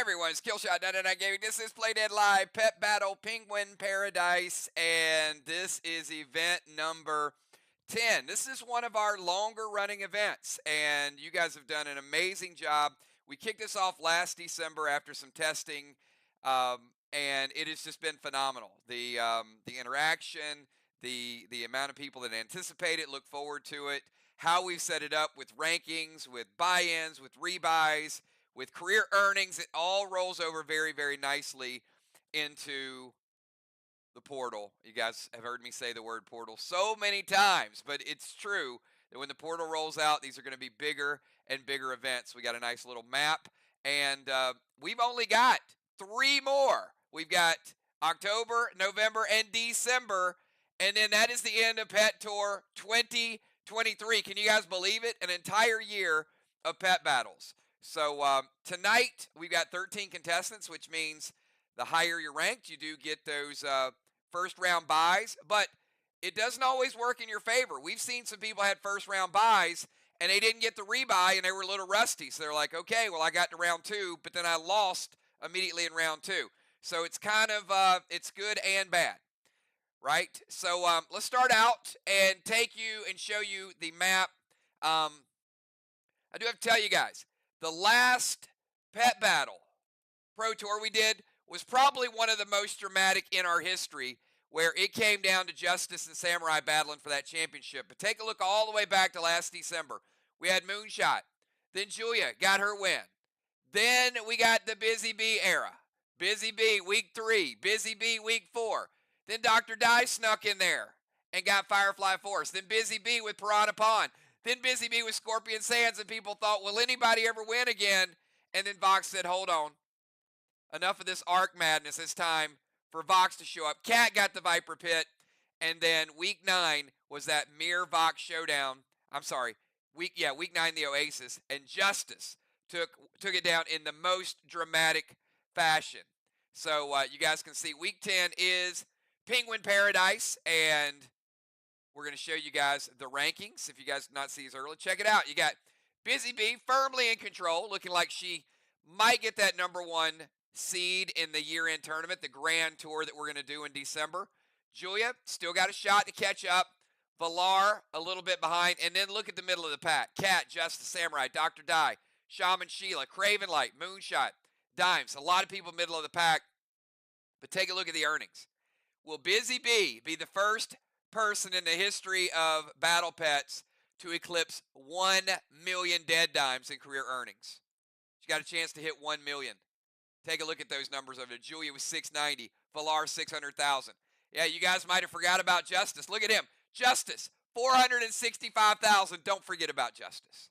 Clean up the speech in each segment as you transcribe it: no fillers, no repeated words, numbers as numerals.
everyone, it's Killshot99 Gaming. This is Play Dead Live, Pet Battle Penguin Paradise, and this is event number 10. This is one of our longer running events, and you guys have done an amazing job. We kicked this off last December after some testing, and it has just been phenomenal. The interaction, the amount of people that anticipate it, look forward to it, how we've set it up with rankings, with buy-ins, with rebuys, with career earnings. It all rolls over very, very nicely into the portal. You guys have heard me say the word portal so many times, but it's true that when the portal rolls out, these are going to be bigger and bigger events. We got a nice little map, and we've only got 3 more. We've got October, November, and December, and then that is the end of Pet Tour 2023. Can you guys believe it? An entire year of pet battles. So tonight we've got 13 contestants, which means the higher you're ranked, you do get those first round buys, but it doesn't always work in your favor. We've seen some people had first round buys and they didn't get the rebuy and they were a little rusty. So they're like, okay, well, I got to round 2, but then I lost immediately in round 2. So it's kind of, it's good and bad, right? So let's start out and take you and show you the map. I do have to tell you guys, the last pet battle pro tour we did was probably one of the most dramatic in our history, where it came down to Justice and Samurai battling for that championship. But take a look all the way back to last December. We had Moonshot. Then Julia got her win. Then we got the Busy Bee era. Busy Bee week 3. Busy Bee week 4. Then Dr. Dye snuck in there and got Firefly Force. Then Busy Bee with Piranha Pond. Then Busy Bee with Scorpion Sands, and people thought, will anybody ever win again? And then Vox said, hold on. Enough of this Arc madness. It's time for Vox to show up. Cat got the Viper Pit. And then week 9 was that Mirror Vox showdown. I'm sorry. Week 9, the Oasis. And Justice took it down in the most dramatic fashion. So you guys can see week 10 is Penguin Paradise, and we're going to show you guys the rankings. If you guys did not see these early, check it out. You got Busy Bee firmly in control, looking like she might get that number 1 seed in the year-end tournament, the grand tour that we're going to do in December. Julia still got a shot to catch up. Valar a little bit behind. And then look at the middle of the pack. Cat, Justice, Samurai, Dr. Dye, Shaman Sheila, Craven Light, Moonshot, Dimes. A lot of people middle of the pack. But take a look at the earnings. Will Busy Bee be the first person in the history of Battle Pets to eclipse 1 million dead dimes in career earnings? She got a chance to hit 1 million. Take a look at those numbers over there. Julia was 690, Valar 600,000. Yeah, you guys might have forgot about Justice. Look at him. Justice, 465,000. Don't forget about Justice.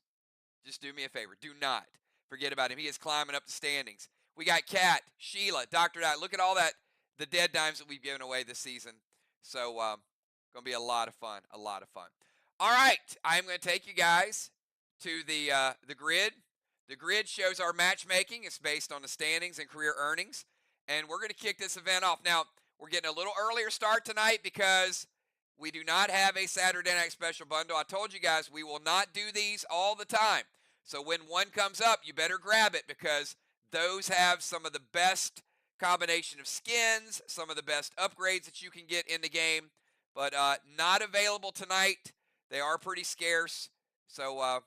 Just do me a favor. Do not forget about him. He is climbing up the standings. We got Cat, Sheila, Dr. Dye. Look at all that, the dead dimes that we've given away this season. So, going to be a lot of fun, a lot of fun. All right, I'm going to take you guys to the grid. The grid shows our matchmaking. It's based on the standings and career earnings, and we're going to kick this event off. Now, we're getting a little earlier start tonight because we do not have a Saturday night special bundle. I told you guys we will not do these all the time. So when one comes up, you better grab it, because those have some of the best combination of skins, some of the best upgrades that you can get in the game, but not available tonight. They are pretty scarce, so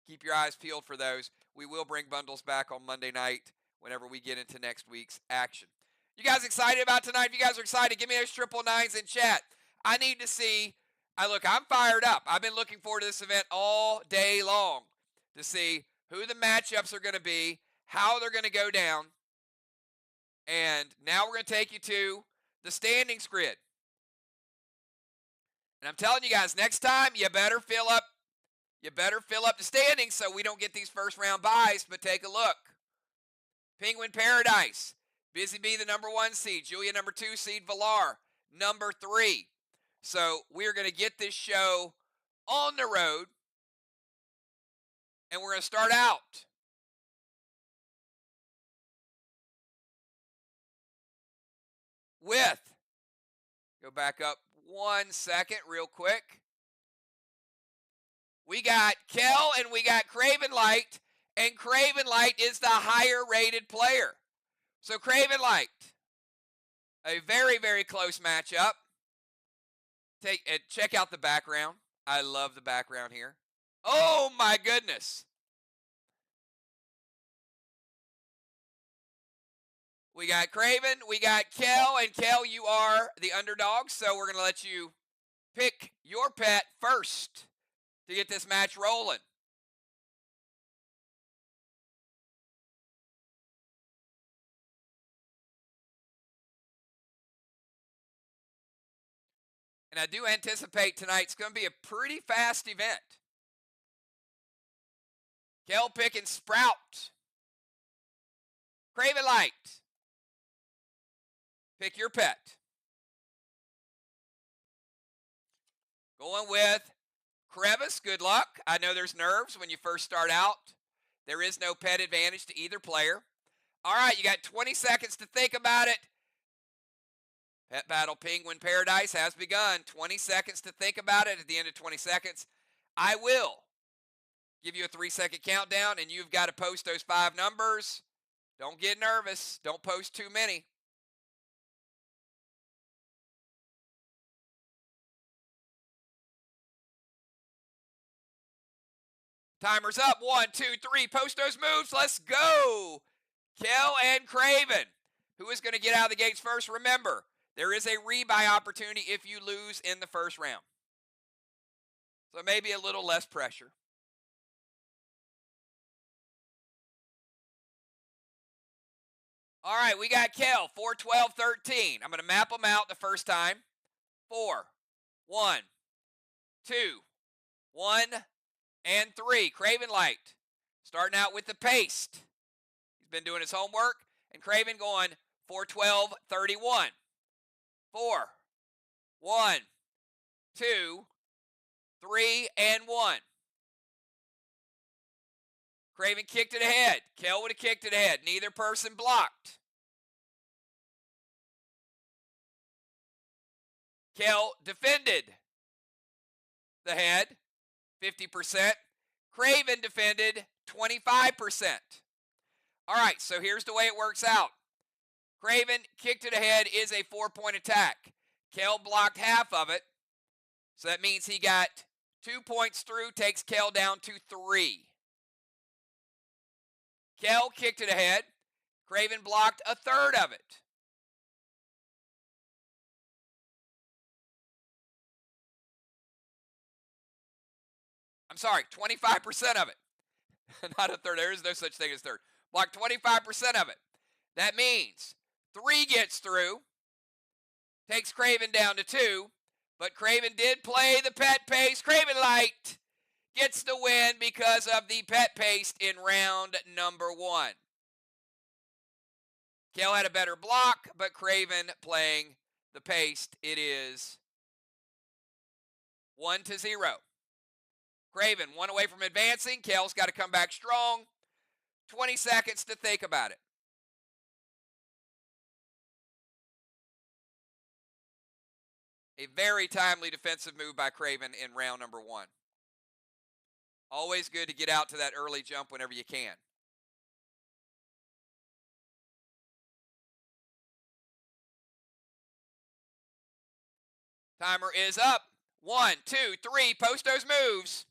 keep your eyes peeled for those. We will bring bundles back on Monday night whenever we get into next week's action. You guys excited about tonight? If you guys are excited, give me those 999s in chat. I need to see. Look, I'm fired up. I've been looking forward to this event all day long to see who the matchups are going to be, how they're going to go down. And now we're going to take you to the standings grid. And I'm telling you guys, next time you better fill up the standings so we don't get these first round buys. But take a look. Penguin Paradise. Busy Bee, the number 1 seed. Julia, number 2 seed. Valar, number 3. So we're going to get this show on the road. And we're going to start out with, go back up 1 second real quick. We got Kel and we got Craven Light, and Craven Light is the higher rated player. So Craven Light, a very, very close matchup. Check out the background. I love the background here. Oh my goodness. We got Craven, we got Kel, and Kel, you are the underdog, so we're going to let you pick your pet first to get this match rolling. And I do anticipate tonight's going to be a pretty fast event. Kel picking Sprout. Craven Light. Pick your pet. Going with Crevice, good luck. I know there's nerves when you first start out. There is no pet advantage to either player. All right, you got 20 seconds to think about it. Pet Battle Penguin Paradise has begun. 20 seconds to think about it. At the end of 20 seconds, I will give you a 3-second countdown, and you've got to post those 5 numbers. Don't get nervous. Don't post too many. Timer's up. 1, 2, 3. Post those moves. Let's go. Kel and Craven. Who is going to get out of the gates first? Remember, there is a rebuy opportunity if you lose in the first round. So maybe a little less pressure. All right, we got Kel, 4, 12, 13. I'm going to map them out the first time. 4, 1, 2, 1, and 3. Craven Light, starting out with the paste. He's been doing his homework. And Craven going 4, 12, 31. 4, 1, 2, 3, and 1. Craven kicked it ahead. Kel would have kicked it ahead. Neither person blocked. Kel defended the head, 50%. Craven defended 25%. All right, so here's the way it works out. Craven kicked it ahead is a 4-point attack. Kel blocked half of it, so that means he got 2 points through, takes Kel down to 3. Kel kicked it ahead. Craven blocked a third of it. I'm sorry, 25% of it. Not a third. There is no such thing as third. Blocked 25% of it. That means 3 gets through, takes Craven down to 2, but Craven did play the pet paste. Craven Light gets the win because of the pet paste in round number 1. Kel had a better block, but Craven playing the paste. It is 1-0. Craven, 1 away from advancing. Kel's got to come back strong. 20 seconds to think about it. A very timely defensive move by Craven in round number 1. Always good to get out to that early jump whenever you can. Timer is up. 1, 2, 3. Post those moves.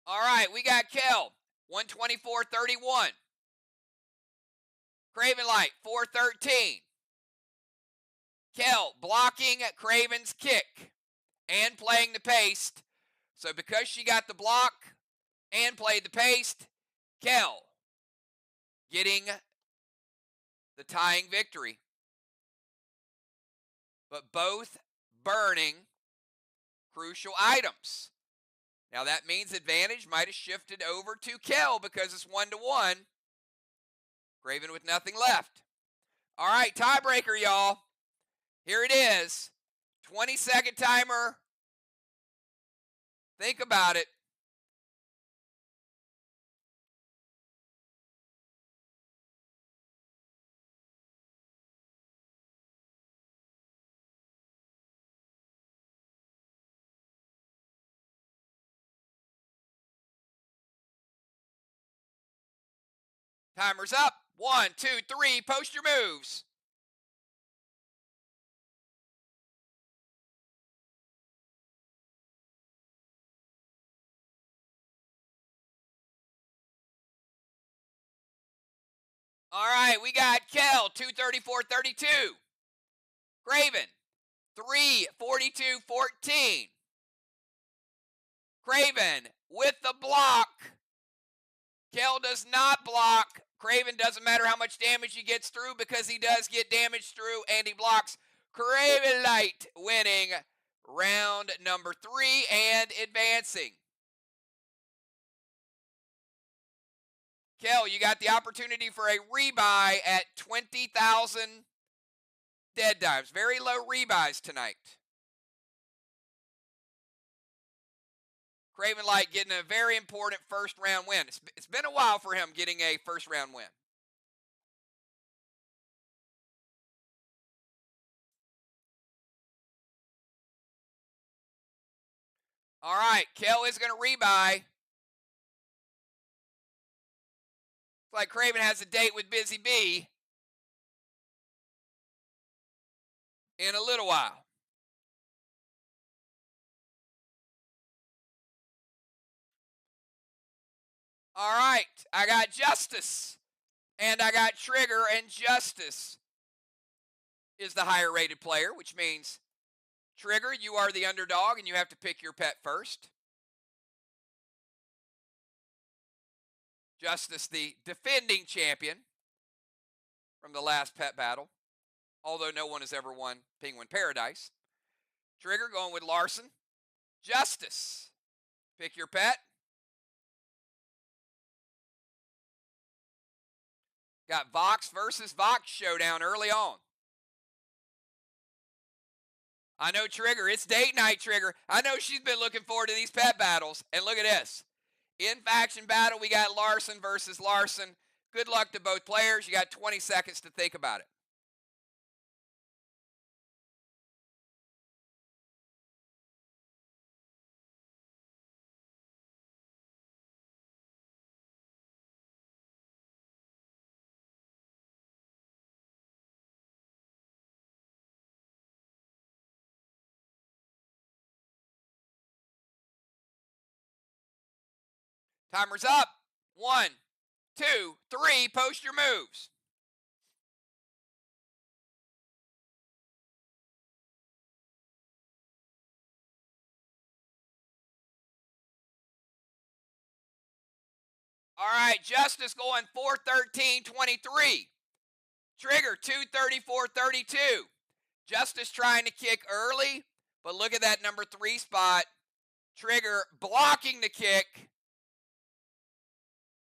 All right, we got Kel, 124.31. Craven Light, 413. Kel blocking Craven's kick and playing the paste. So because she got the block and played the paste, Kel getting the tying victory. But both burning crucial items. Now that means advantage might have shifted over to Kel because it's 1-1. Craven with nothing left. All right, tiebreaker, y'all. Here it is. 20-second timer. Think about it. Timer's up. 1, 2, 3. Post your moves. All right, we got Kel, 234.32. Craven, 342.14. Craven with the block. Kel does not block. Craven doesn't matter how much damage he gets through because he does get damage through and he blocks. Craven Light winning round number 3 and advancing. Kel, you got the opportunity for a rebuy at 20,000 dead dives. Very low rebuys tonight. Craven Light getting a very important first round win. It's been a while for him getting a first round win. All right, Kel is going to rebuy. Looks like Craven has a date with Busy Bee in a little while. All right, I got Justice and I got Trigger, and Justice is the higher rated player, which means Trigger, you are the underdog and you have to pick your pet first. Justice, the defending champion from the last pet battle, although no one has ever won Penguin Paradise. Trigger going with Larson. Justice, pick your pet. Got Vox versus Vox showdown early on. I know Trigger, it's date night, Trigger. I know she's been looking forward to these pet battles. And look at this. In faction battle, we got Larson versus Larson. Good luck to both players. You got 20 seconds to think about it. Timer's up. 1, 2, 3. Post your moves. All right, Justice going 413.23. Trigger 234.32. Justice trying to kick early, but look at that number 3 spot. Trigger blocking the kick.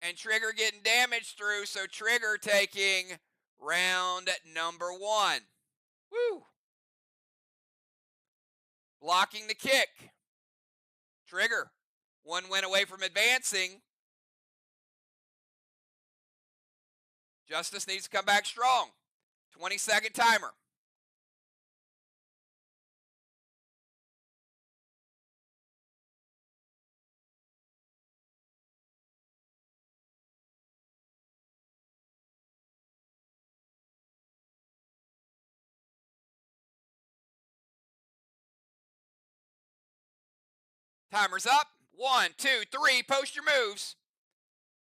And Trigger getting damage through, so Trigger taking round number 1. Woo! Blocking the kick. Trigger, 1 win away from advancing. Justice needs to come back strong. 20-second timer. Timer's up. 1, 2, 3. Post your moves.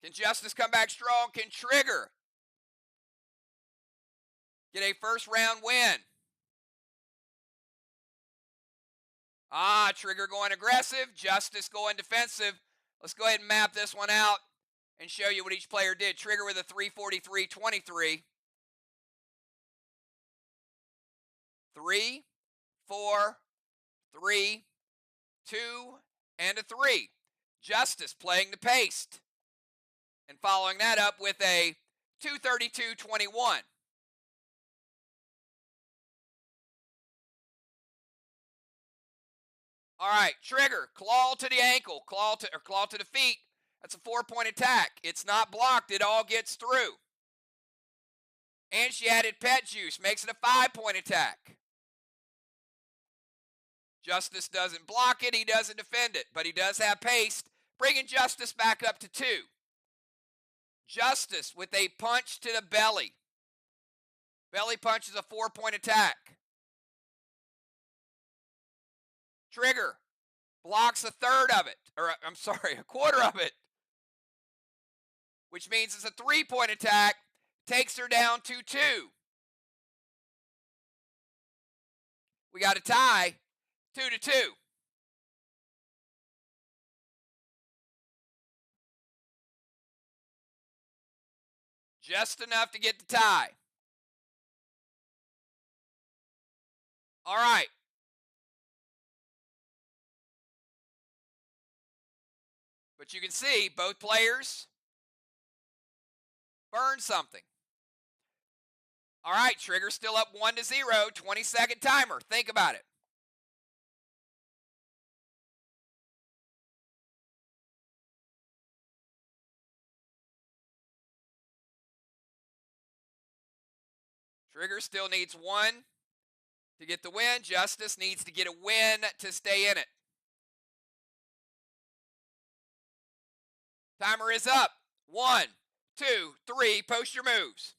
Can Justice come back strong? Can Trigger get a first round win? Trigger going aggressive. Justice going defensive. Let's go ahead and map this one out and show you what each player did. Trigger with a 343.23. 3, 4, 3, 2, and a 3. Justice playing the paste. And following that up with a 232.21. All right, Trigger, claw to the ankle, claw to the feet. That's a 4-point attack. It's not blocked. It all gets through. And she added pet juice, makes it a 5-point attack. Justice doesn't block it. He doesn't defend it, but he does have paste, bringing Justice back up to 2. Justice with a punch to the belly. Belly punch is a 4-point attack. Trigger blocks a third of it, or I'm sorry, a quarter of it, which means it's a 3-point attack, takes her down to 2. We got a tie, 2-2. Just enough to get the tie. All right. But you can see both players burn something. All right, Trigger still up 1-0, 20-second timer. Think about it. Trigger still needs 1 to get the win. Justice needs to get a win to stay in it. Timer is up. 1, 2, 3. Post your moves.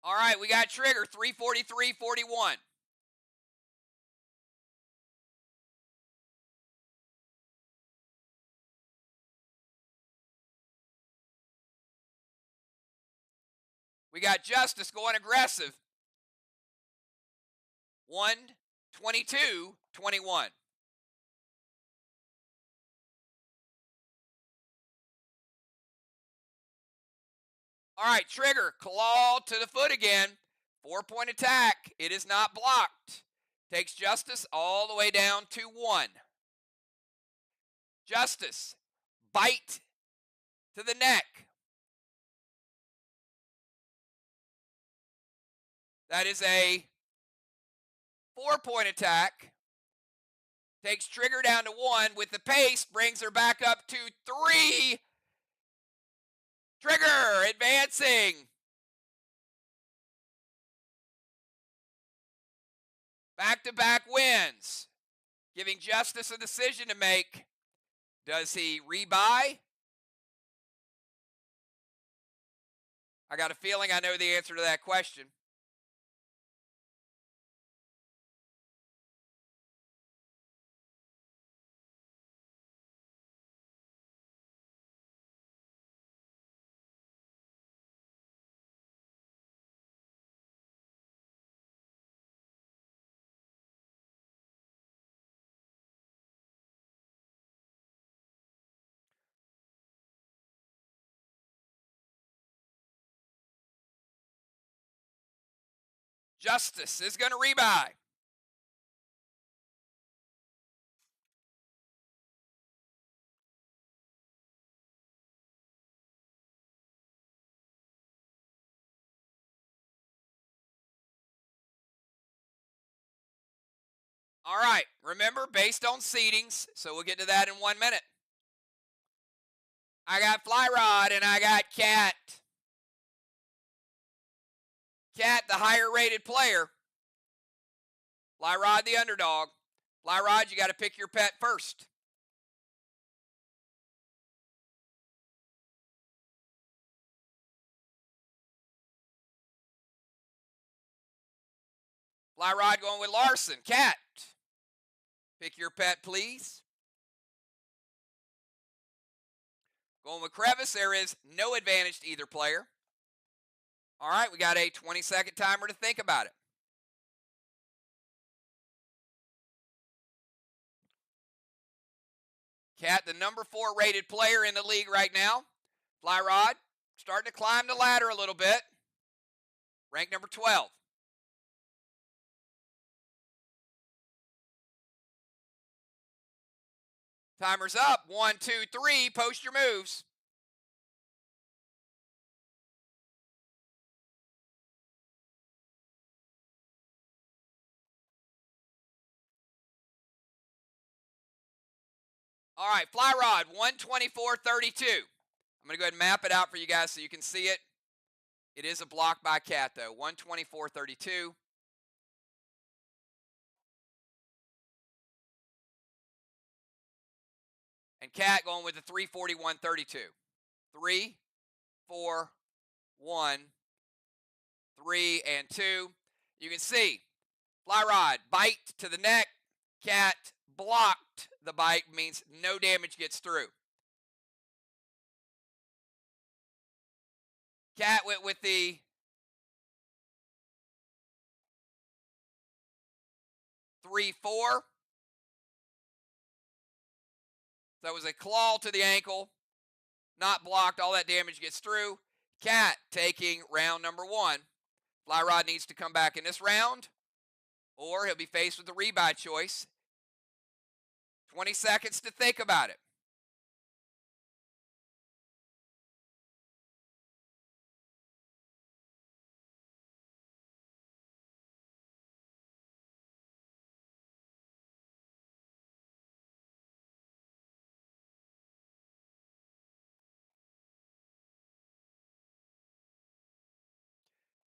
All right, we got Trigger, 343.41. We got Justice going aggressive. 122.21. All right, Trigger, claw to the foot again. 4-point attack. It is not blocked. Takes Justice all the way down to 1. Justice, bite to the neck. That is a 4-point attack. Takes Trigger down to 1 with the pace, brings her back up to 3. Trigger advancing. Back-to-back wins, giving Justice a decision to make. Does he rebuy? I got a feeling I know the answer to that question. Justice is going to rebuy. All right, remember, based on seedings, so we'll get to that in 1 minute. I got Fly Rod and I got Cat. Cat, the higher rated player. Fly Rod, the underdog. Fly Rod, you got to pick your pet first. Fly Rod going with Larson. Cat, pick your pet, please. Going with Crevice, there is no advantage to either player. All right, we got a 20-second timer to think about it. Cat, the number 4 rated player in the league right now. Fly Rod, starting to climb the ladder a little bit. Rank number 12. Timer's up. 1, 2, 3. Post your moves. All right, Fly Rod, 124.32. I'm going to go ahead and map it out for you guys so you can see it. It is a block by Cat, though. 124.32. And Cat going with the 341.32. 3, 4, 1, 3, and 2. You can see Fly Rod bite to the neck. Cat blocked the bite, means no damage gets through. Cat went with the three, 4. That was a claw to the ankle, not blocked. All that damage gets through. Cat taking round number 1. Fly Rod needs to come back in this round, or he'll be faced with the rebuy choice. 20 seconds to think about it.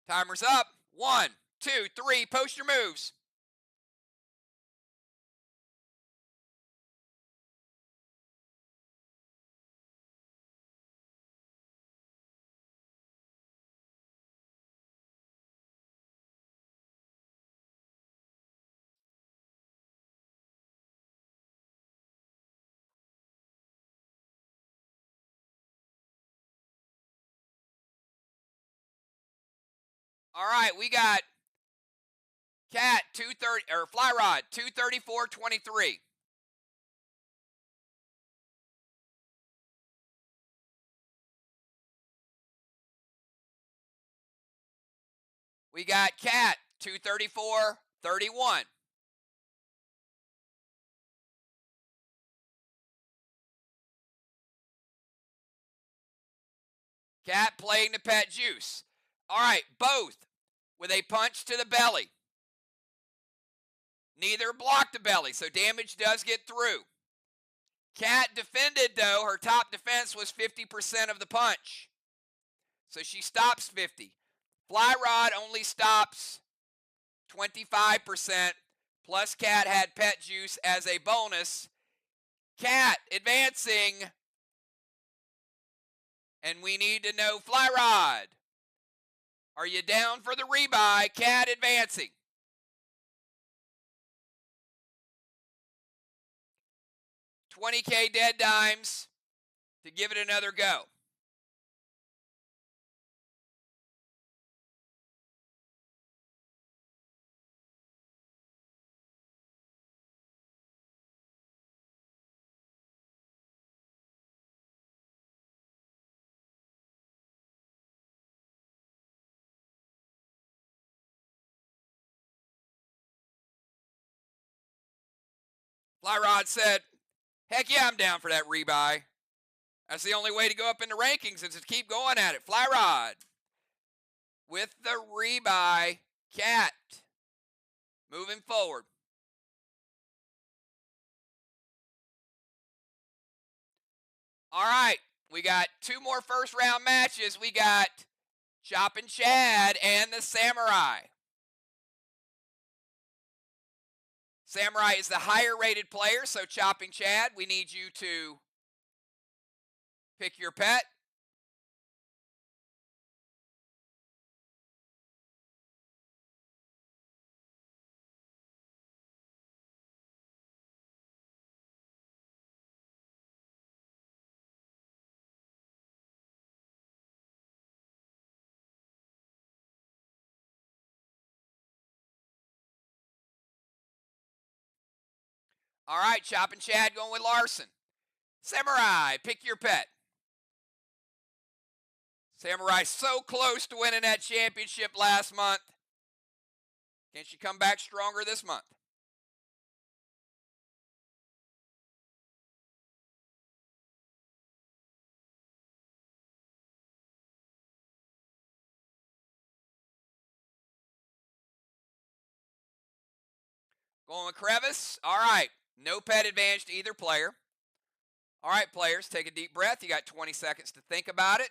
Timer's up. 1, 2, 3. Post your moves. All right, we got Cat 230 or Fly Rod 234.23. We got Cat 234.31. Cat playing the pet juice. All right, both with a punch to the belly. Neither blocked the belly, so damage does get through. Cat defended, though. Her top defense was 50% of the punch. So she stops 50. Fly Rod only stops 25%. Plus Cat had pet juice as a bonus. Cat advancing. And we need to know, Fly Rod, are you down for the rebuy? Cat advancing. $20K dead dimes to give it another go. Fly Rod said, heck yeah, I'm down for that rebuy. That's the only way to go up in the rankings is to keep going at it. Fly Rod with the rebuy. Cat moving forward. All right, we got 2 more first round matches. We got Choppin' Chad and the Samurai. Samurai is the higher rated player, so Chopping Chad, we need you to pick your pet. All right, Choppin' Chad going with Larson. Samurai, pick your pet. Samurai so close to winning that championship last month. Can she come back stronger this month? Going with Crevice. All right, no pet advantage to either player. All right, players, take a deep breath. You got 20 seconds to think about it.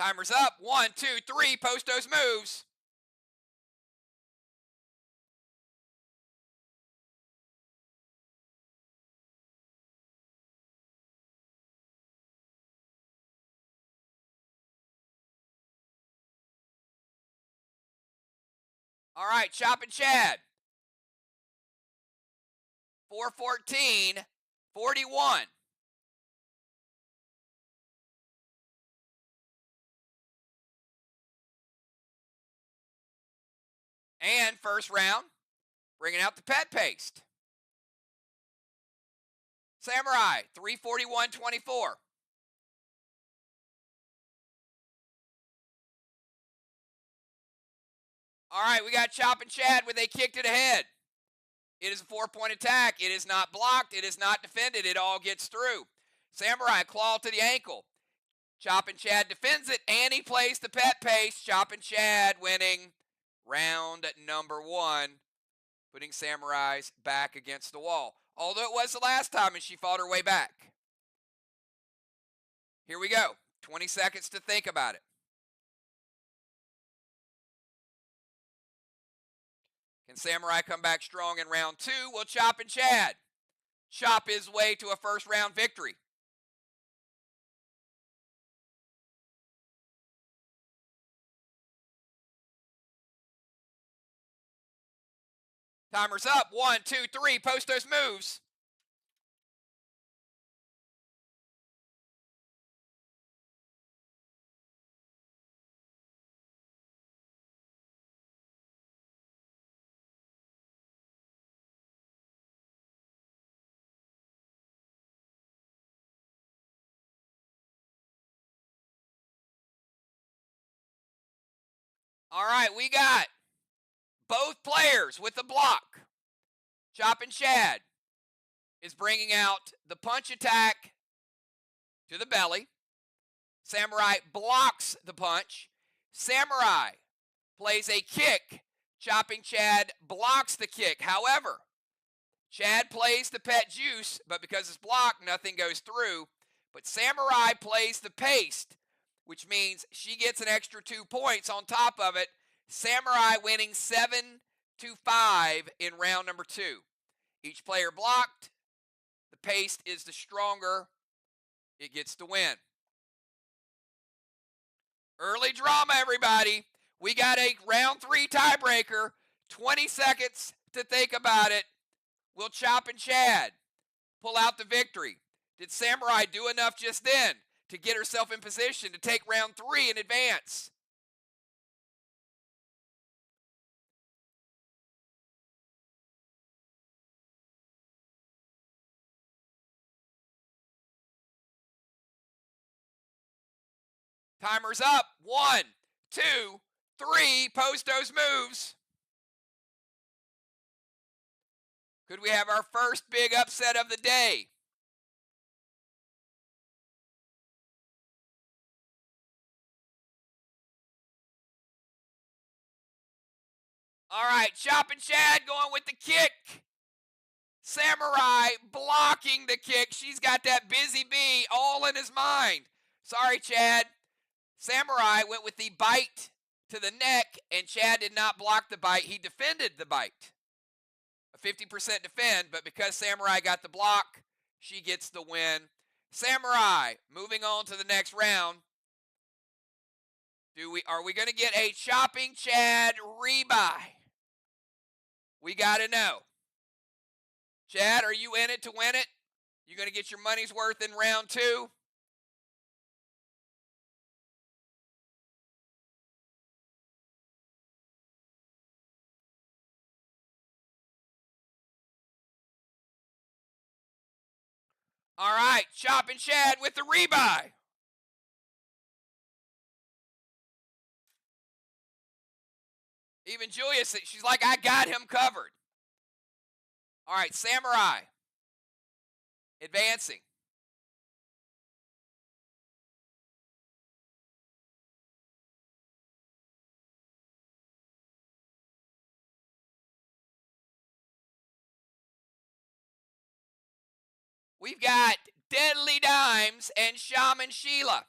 Timer's up. 1, 2, 3. Post those moves. All right, Chop and Chad. 414, 41. And first round, bringing out the pet paste. Samurai, 341.24. All right, we got Chop and Chad when they kicked it ahead. It is a 4-point attack. It is not blocked. It is not defended. It all gets through. Samurai, claw to the ankle. Chop and Chad defends it, and he plays the pet paste. Chop and Chad winning round number 1, putting Samurai's back against the wall. Although it was the last time and she fought her way back. Here we go. 20 seconds to think about it. Can Samurai come back strong in round 2? Will Chop and Chad chop his way to a first round victory? Timer's up. 1, 2, 3. Post those moves. All right, we got both players with the block. Chop and Chad is bringing out the punch attack to the belly. Samurai blocks the punch. Samurai plays a kick. Chopping Chad blocks the kick. However, Chad plays the pet juice, but because it's blocked, nothing goes through. But Samurai plays the paste, which means she gets an extra 2 points on top of it. Samurai winning 7-5 in round number 2. Each player blocked. The paste is the stronger. It gets the win. Early drama, everybody. We got a round 3 tiebreaker. 20 seconds to think about it. Will Chop and Chad pull out the victory? Did Samurai do enough just then to get herself in position to take round 3 in advance? Timer's up. 1, 2, 3. Post those moves. Could we have our first big upset of the day? All right, Chop and Chad going with the kick. Samurai blocking the kick. She's got that busy bee all in his mind. Sorry, Chad. Samurai went with the bite to the neck, and Chad did not block the bite. He defended the bite. A 50% defend, but because Samurai got the block, she gets the win. Samurai moving on to the next round. Are we going to get a Chopping Chad rebuy? We got to know. Chad, are you in it to win it? You going to get your money's worth in round 2? All right, Chop and Chad with the rebuy. Even Julia, she's like, I got him covered. All right, Samurai advancing. We've got Deadly Dimes and Shaman Sheila.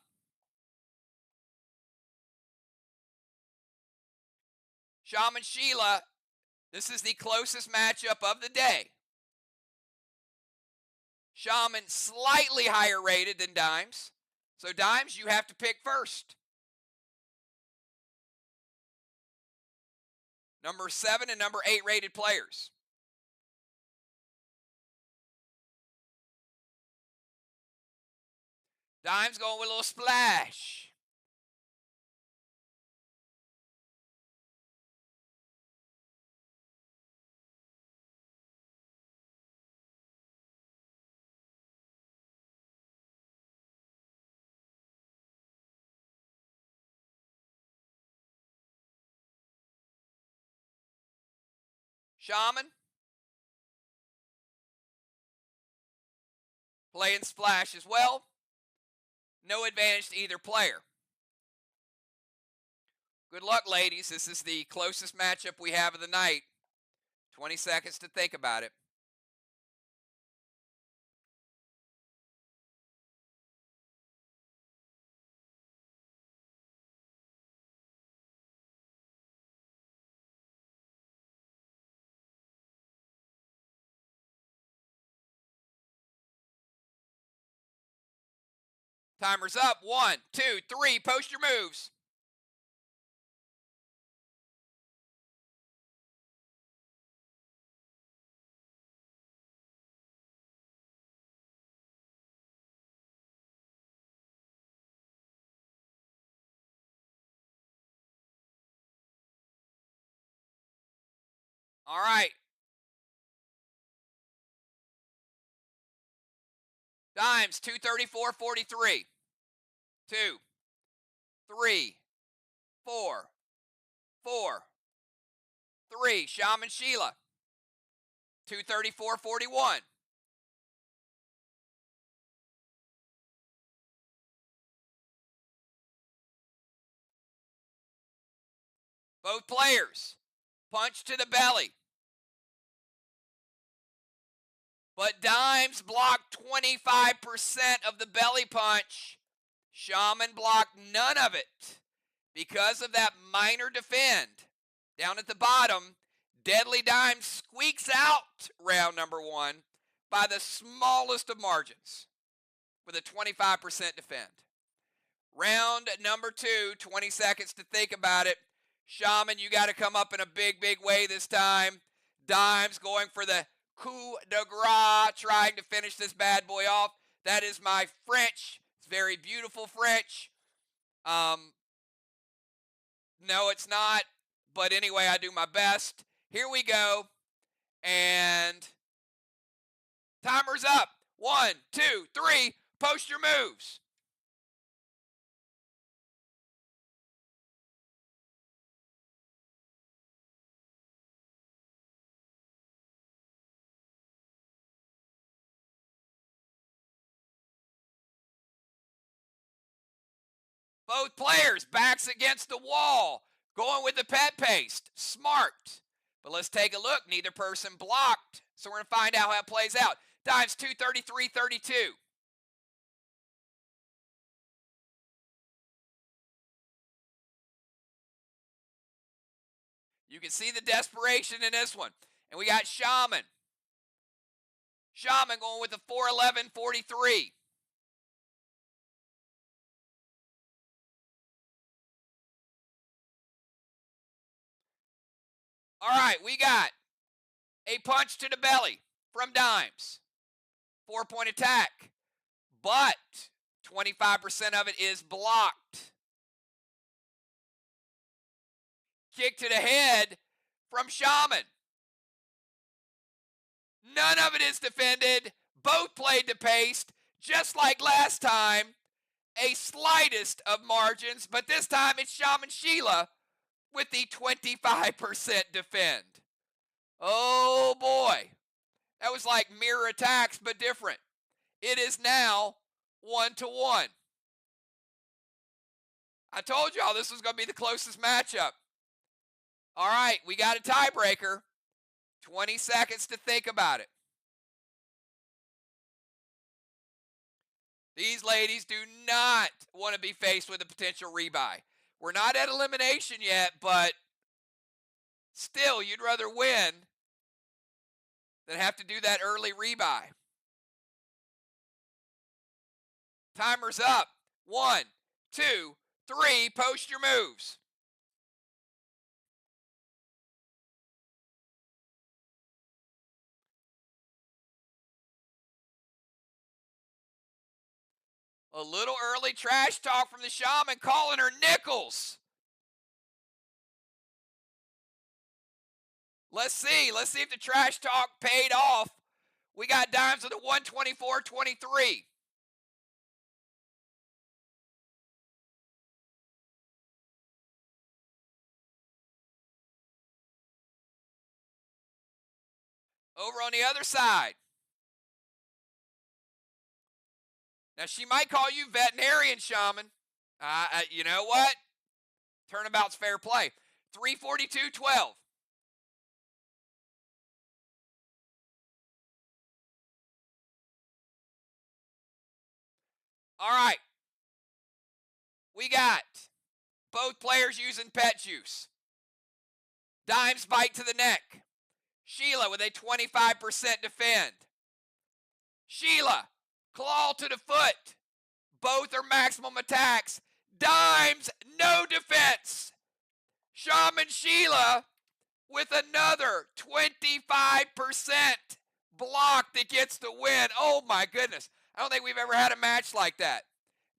Shaman Sheila, this is the closest matchup of the day. Shaman slightly higher rated than Dimes. So Dimes, you have to pick first. Number 7 and number 8 rated players. Dimes going with a little splash. Shaman. Playing splash as well. No advantage to either player. Good luck, ladies. This is the closest matchup we have of the night. 20 seconds to think about it. Timer's up. 1, 2, 3. Post your moves. All right. Dimes, 234.43. 2, 3, 4, 4, 3. Shaman Sheila, 234.41. Both players, punch to the belly. But Dimes blocked 25% of the belly punch. Shaman blocked none of it because of that minor defend. Down at the bottom, Deadly Dimes squeaks out round number 1 by the smallest of margins with a 25% defend. Round number 2, 20 seconds to think about it. Shaman, you got to come up in a big, big way this time. Dimes going for the coup de grace, trying to finish this bad boy off. That is my French. It's very beautiful French. No, it's not. But anyway, I do my best. Here we go. And timer's up. 1, 2, 3. Post your moves. Both players, backs against the wall, going with the pet paste. Smart. But let's take a look. Neither person blocked. So we're going to find out how it plays out. Dimes 233.32. You can see the desperation in this one. And we got Shaman. Shaman going with the 411.43. All right, we got a punch to the belly from Dimes. 4-point attack. But 25% of it is blocked. Kick to the head from Shaman. None of it is defended. Both played to paste, just like last time. A slightest of margins, but this time it's Shaman Sheila with the 25% defend. Oh boy. That was like mirror attacks, but different. It is now 1-1. I told y'all this was going to be the closest matchup. All right, we got a tiebreaker. 20 seconds to think about it. These ladies do not want to be faced with a potential rebuy. We're not at elimination yet, but Still, you'd rather win than have to do that early rebuy. Timer's up. 1, 2, 3. Post your moves. A little early trash talk from the shaman, calling her nickels. Let's see. Let's see if the trash talk paid off. We got dimes with a 124.23. Over on the other side. Now, she might call you veterinarian shaman. You know what? Turnabout's fair play. 342.12. All right. We got both players using pet juice. Dimes bite to the neck. Sheila with a 25% defend. Sheila, claw to the foot. Both are maximum attacks. Dimes, no defense. Shaman Sheila with another 25% block that gets the win. Oh my goodness. I don't think we've ever had a match like that.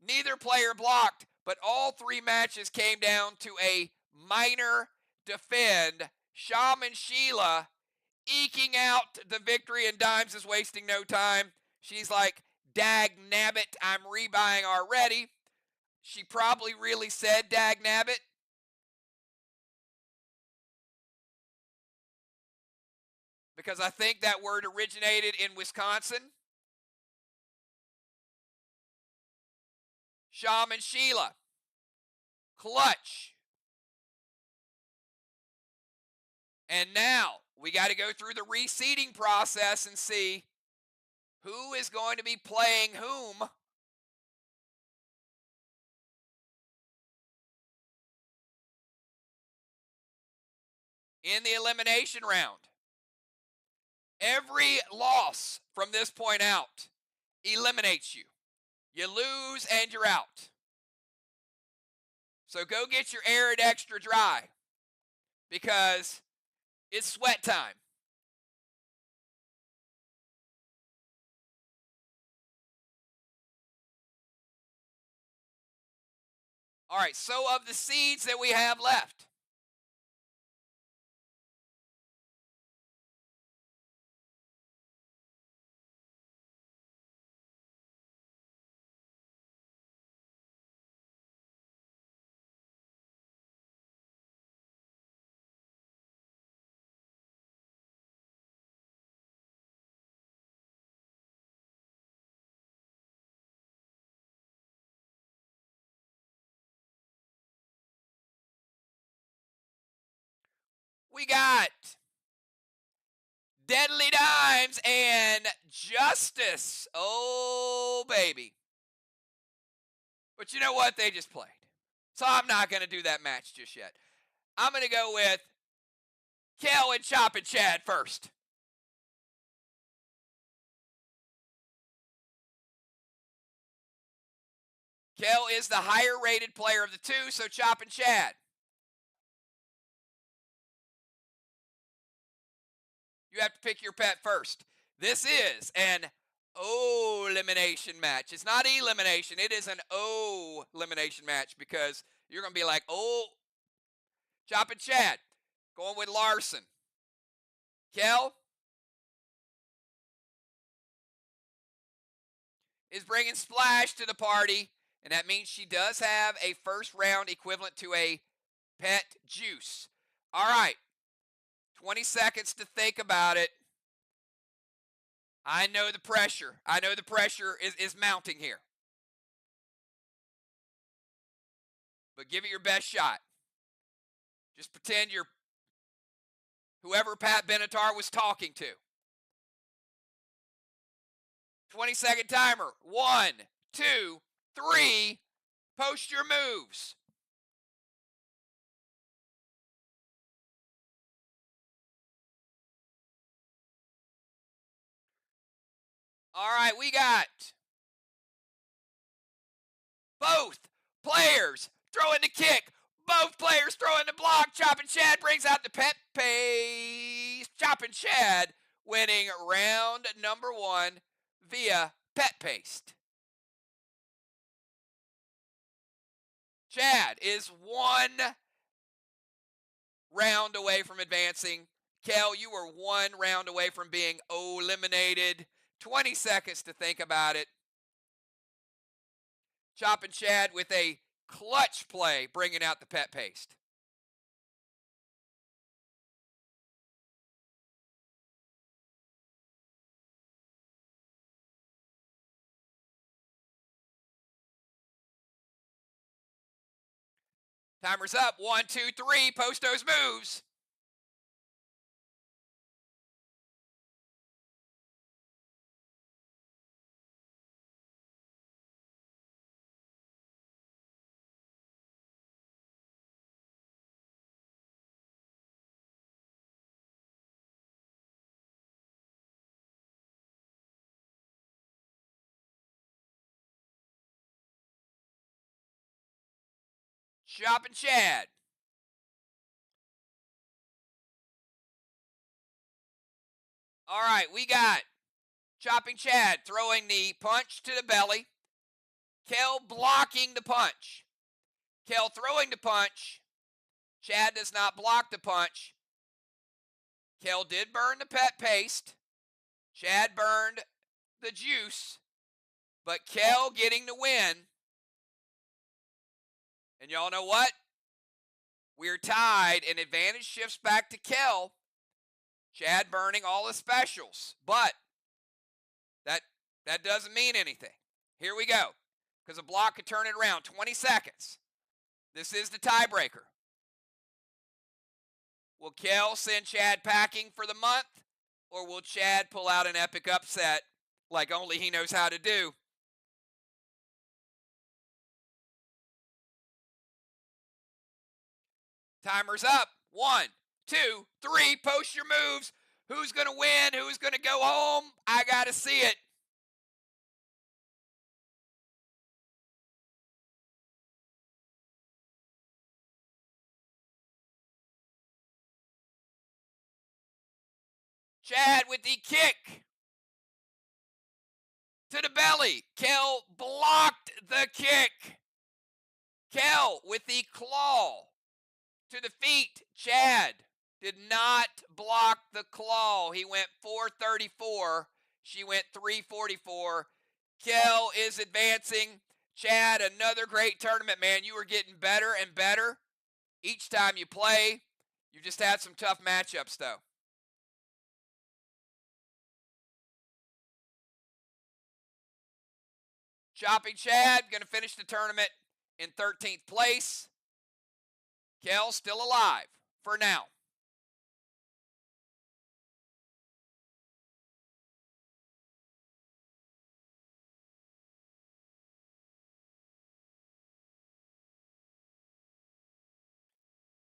Neither player blocked, but all three matches came down to a minor defend. Shaman Sheila eking out the victory, and Dimes is wasting no time. She's like, dag nabbit, I'm rebuying already. She probably really said dag nabbit. Because I think that word originated in Wisconsin. Shaman Sheila. Clutch. And now we got to go through the reseeding process and see who is going to be playing whom in the elimination round. Every loss from this point out eliminates you. You lose and you're out. So go get your Arid Extra Dry because it's sweat time. All right, so of the seeds that we have left, we got Deadly Dimes and Justice. Oh, baby. But you know what? They just played. So I'm not going to do that match just yet. I'm going to go with Kel and Chop and Chad first. Kel is the higher rated player of the two, so Chop and Chad. You have to pick your pet first. This is an O elimination match. It's not elimination. It is an O elimination match because you're going to be like, oh, Chop and Chad. Going with Larson. Kel is bringing Splash to the party, and that means she does have a first round equivalent to a pet juice. All right. 20 seconds to think about it. I know the pressure. I know the pressure is mounting here. But give it your best shot. Just pretend you're whoever Pat Benatar was talking to. 20-second timer. 1, 2, 3. Post your moves. All right, we got both players throwing the kick. Both players throwing the block. Chopping Chad brings out the pet paste. Chopping Chad winning round number 1 via pet paste. Chad is 1 round away from advancing. Kel, you were 1 round away from being eliminated. 20 seconds to think about it. Chopping Chad with a clutch play, bringing out the pet paste. Timer's up. 1, 2, 3. Post those moves. Chopping Chad. All right, we got Chopping Chad throwing the punch to the belly. Kel blocking the punch. Kel throwing the punch. Chad does not block the punch. Kel did burn the pet paste. Chad burned the juice. But Kel getting the win. And y'all know what? We're tied, and advantage shifts back to Kel. Chad burning all the specials. But that doesn't mean anything. Here we go. Because a block could turn it around. 20 seconds. This is the tiebreaker. Will Kel send Chad packing for the month? Or will Chad pull out an epic upset like only he knows how to do? Timer's up. 1, 2, 3. Post your moves. Who's going to win? Who's going to go home? I got to see it. Chad with the kick to the belly. Kel blocked the kick. Kel with the claw to the feet. Chad did not block the claw. He went 434. She went 344. Kel is advancing. Chad, another great tournament, man. You are getting better and better each time you play. You just had some tough matchups, though. Chopping Chad going to finish the tournament in 13th place. Kel still alive for now.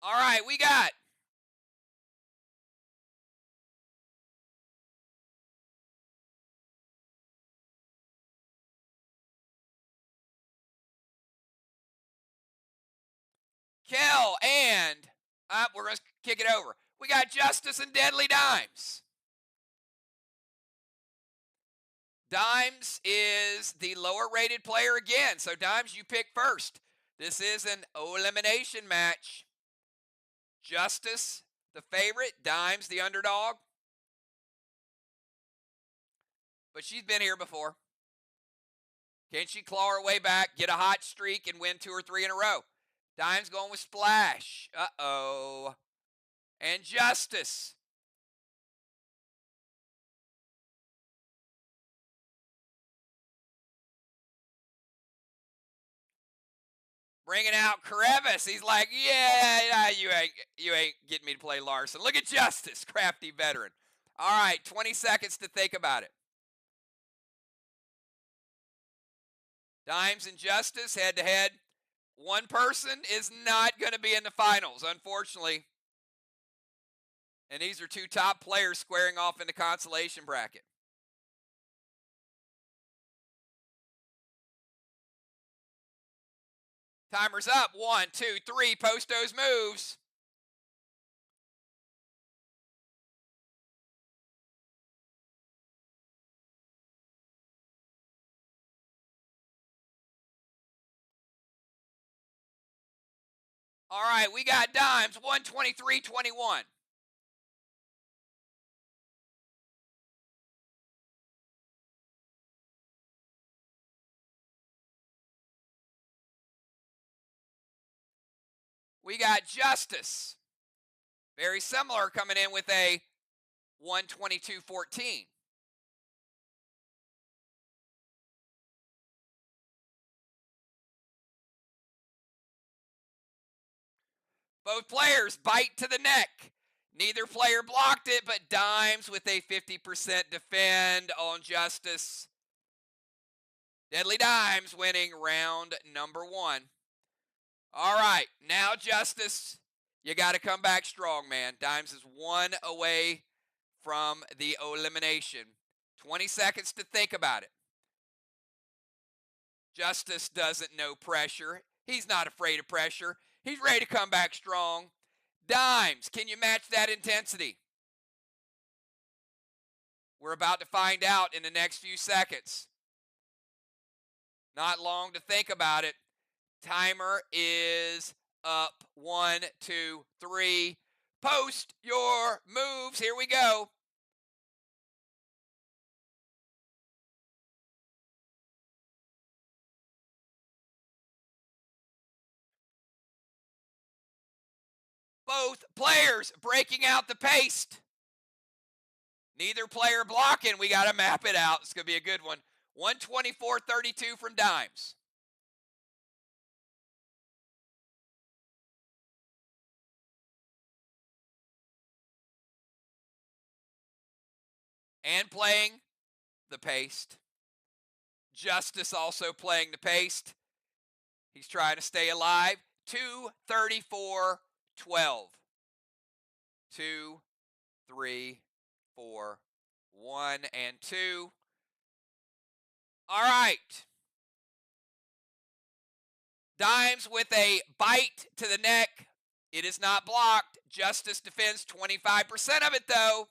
All right, we got Kel and we're going to kick it over. We got Justice and Deadly Dimes. Dimes is the lower rated player again. So Dimes, you pick first. This is an elimination match. Justice, the favorite. Dimes, the underdog. But she's been here before. Can she claw her way back, get a hot streak, and win 2 or 3 in a row? Dimes going with Splash. Uh-oh. And Justice. Bringing out Crevice. He's like, yeah, you ain't getting me to play Larson. Look at Justice, crafty veteran. All right, 20 seconds to think about it. Dimes and Justice head to head. One person is not going to be in the finals, unfortunately. And these are 2 top players squaring off in the consolation bracket. Timer's up. 1, 2, 3. Post those moves. All right, we got dimes. 123.21. We got Justice. Very similar, coming in with a 122.14. Both players bite to the neck. Neither player blocked it, but dimes with a 50% defend on Justice. Deadly Dimes winning round number 1. All right, now Justice, you got to come back strong, man. Dimes is 1 away from the elimination. 20 seconds to think about it. Justice doesn't know pressure. He's not afraid of pressure. He's ready to come back strong. Dimes, can you match that intensity? We're about to find out in the next few seconds. Not long to think about it. Timer is up. 1, 2, 3. Post your moves. Here we go. Both players breaking out the paste. Neither player blocking. We got to map it out. It's going to be a good one. 124.32 from Dimes. And playing the paste. Justice also playing the paste. He's trying to stay alive. 234.12. 2, 3, 4, 1, and 2. All right. Dimes with a bite to the neck. It is not blocked. Justice defends 25% of it, though,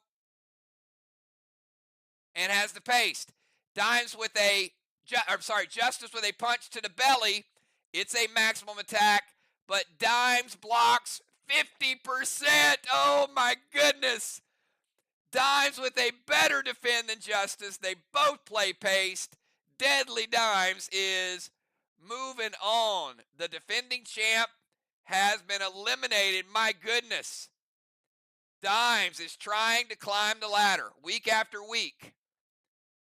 and has the paste. Dimes with a, Justice with a punch to the belly. It's a maximum attack, but Dimes blocks 50%. Oh, my goodness. Dimes with a better defend than Justice. They both play paste. Deadly Dimes is moving on. The defending champ has been eliminated. My goodness. Dimes is trying to climb the ladder week after week.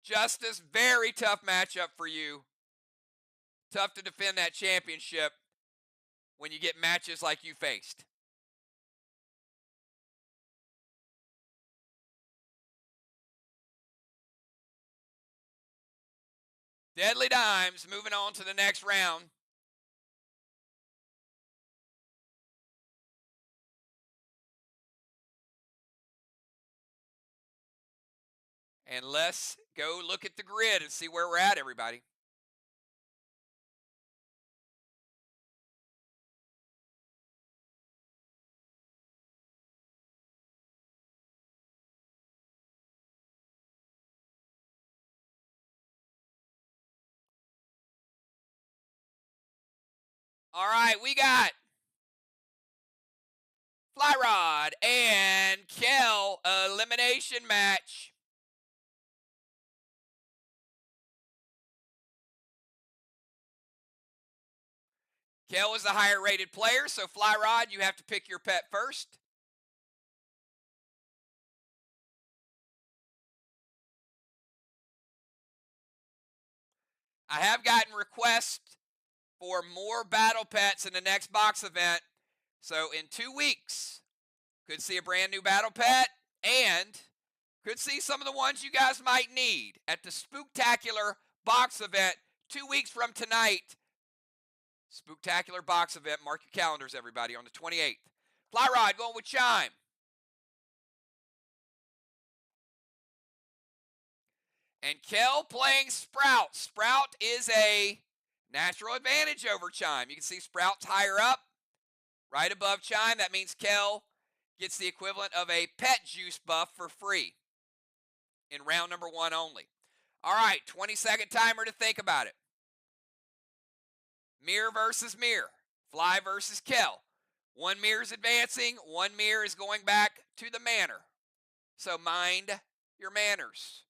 Justice, very tough matchup for you. Tough to defend that championship when you get matches like you faced. Deadly Dimes moving on to the next round. And let's go look at the grid and see where we're at, everybody. All right, we got Fly Rod and Kel elimination match. Kel is the higher rated player, so Fly Rod, you have to pick your pet first. I have gotten requests for more battle pets in the next box event. So in 2 weeks, could see a brand new battle pet and could see some of the ones you guys might need at the Spooktacular box event 2 weeks from tonight. Spooktacular box event. Mark your calendars, everybody, on the 28th. Fly Rod going with Chime. And Kel playing Sprout. Sprout is a Natural advantage over Chime. You can see Sprout's higher up, right above Chime. That means Kel gets the equivalent of a pet juice buff for free in round number 1 only. All right, 20-second timer to think about it. Mirror versus Mirror. Fly versus Kel. One mirror is advancing, one mirror is going back to the manor. So mind your manners.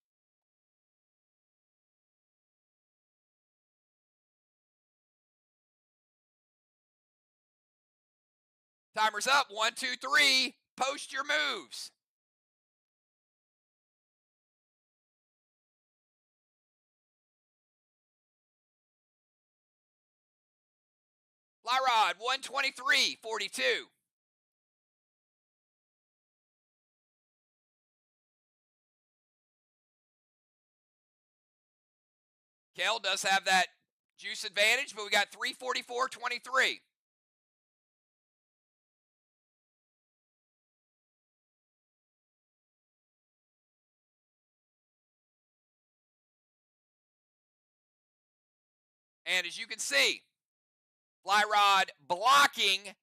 Timer's up. 1, 2, 3. Post your moves. Fly Rod, 123.42. Kel does have that juice advantage, but we got 344.23. And as you can see, Fly Rod blocking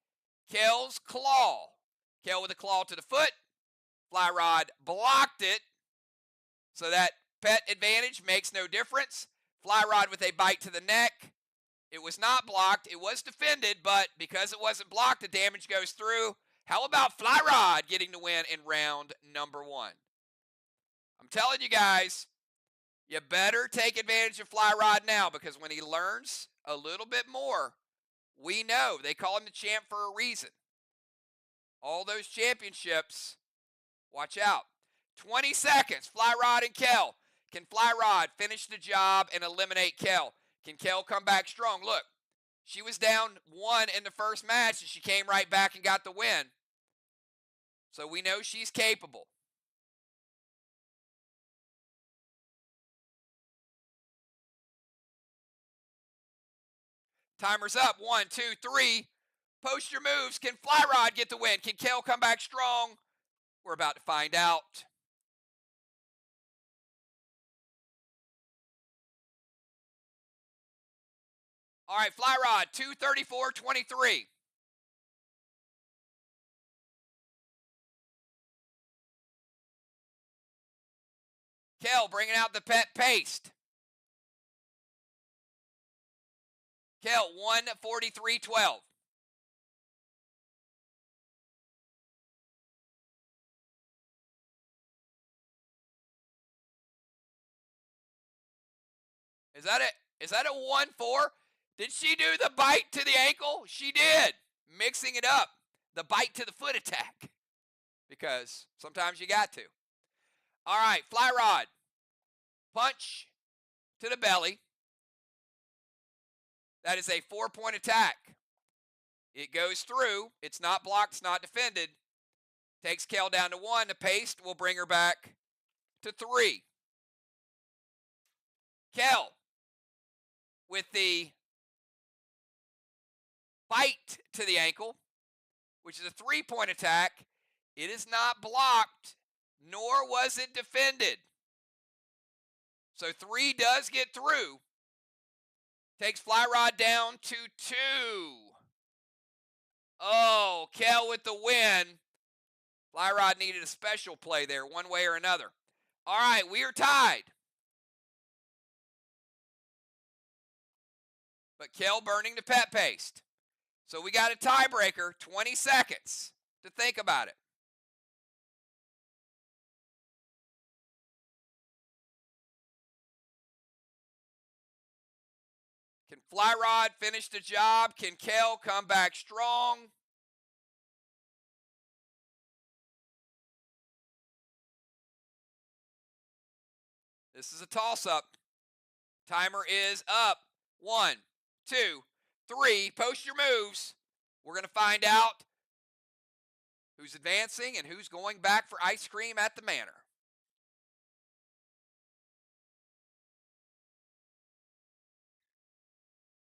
Kel's claw. Kel with a claw to the foot. Fly Rod blocked it. So that pet advantage makes no difference. Fly Rod with a bite to the neck. It was not blocked. It was defended, but because it wasn't blocked, the damage goes through. How about Fly Rod getting the win in round number 1? I'm telling you guys, you better take advantage of Fly Rod now, because when he learns a little bit more, we know they call him the champ for a reason. All those championships, watch out. 20 seconds, Fly Rod and Kel. Can Fly Rod finish the job and eliminate Kel? Can Kel come back strong? Look, she was down 1 in the first match, and she came right back and got the win. So we know she's capable. Timer's up. 1, 2, 3. Post your moves. Can Fly Rod get the win? Can Kel come back strong? We're about to find out. All right, Fly Rod, 234.23. Kel bringing out the pet paste. Kel, 143.12. Is that it? Is that a 1-4? Did she do the bite to the ankle? She did. Mixing it up. The bite to the foot attack. Because sometimes you got to. All right, Fly Rod. Punch to the belly. That is a 4-point attack. It goes through. It's not blocked. It's not defended. Takes Kel down to 1. The paste will bring her back to 3. Kel with the bite to the ankle, which is a 3-point attack. It is not blocked, nor was it defended. So 3 does get through. Takes Fly Rod down to 2. Oh, Kel with the win. Fly Rod needed a special play there, one way or another. All right, we are tied. But Kel burning the pet paste. So we got a tiebreaker, 20 seconds to think about it. Can Fly Rod finish the job? Can Kel come back strong? This is a toss-up. Timer is up. 1, 2, 3. Post your moves. We're going to find out who's advancing and who's going back for ice cream at the manor.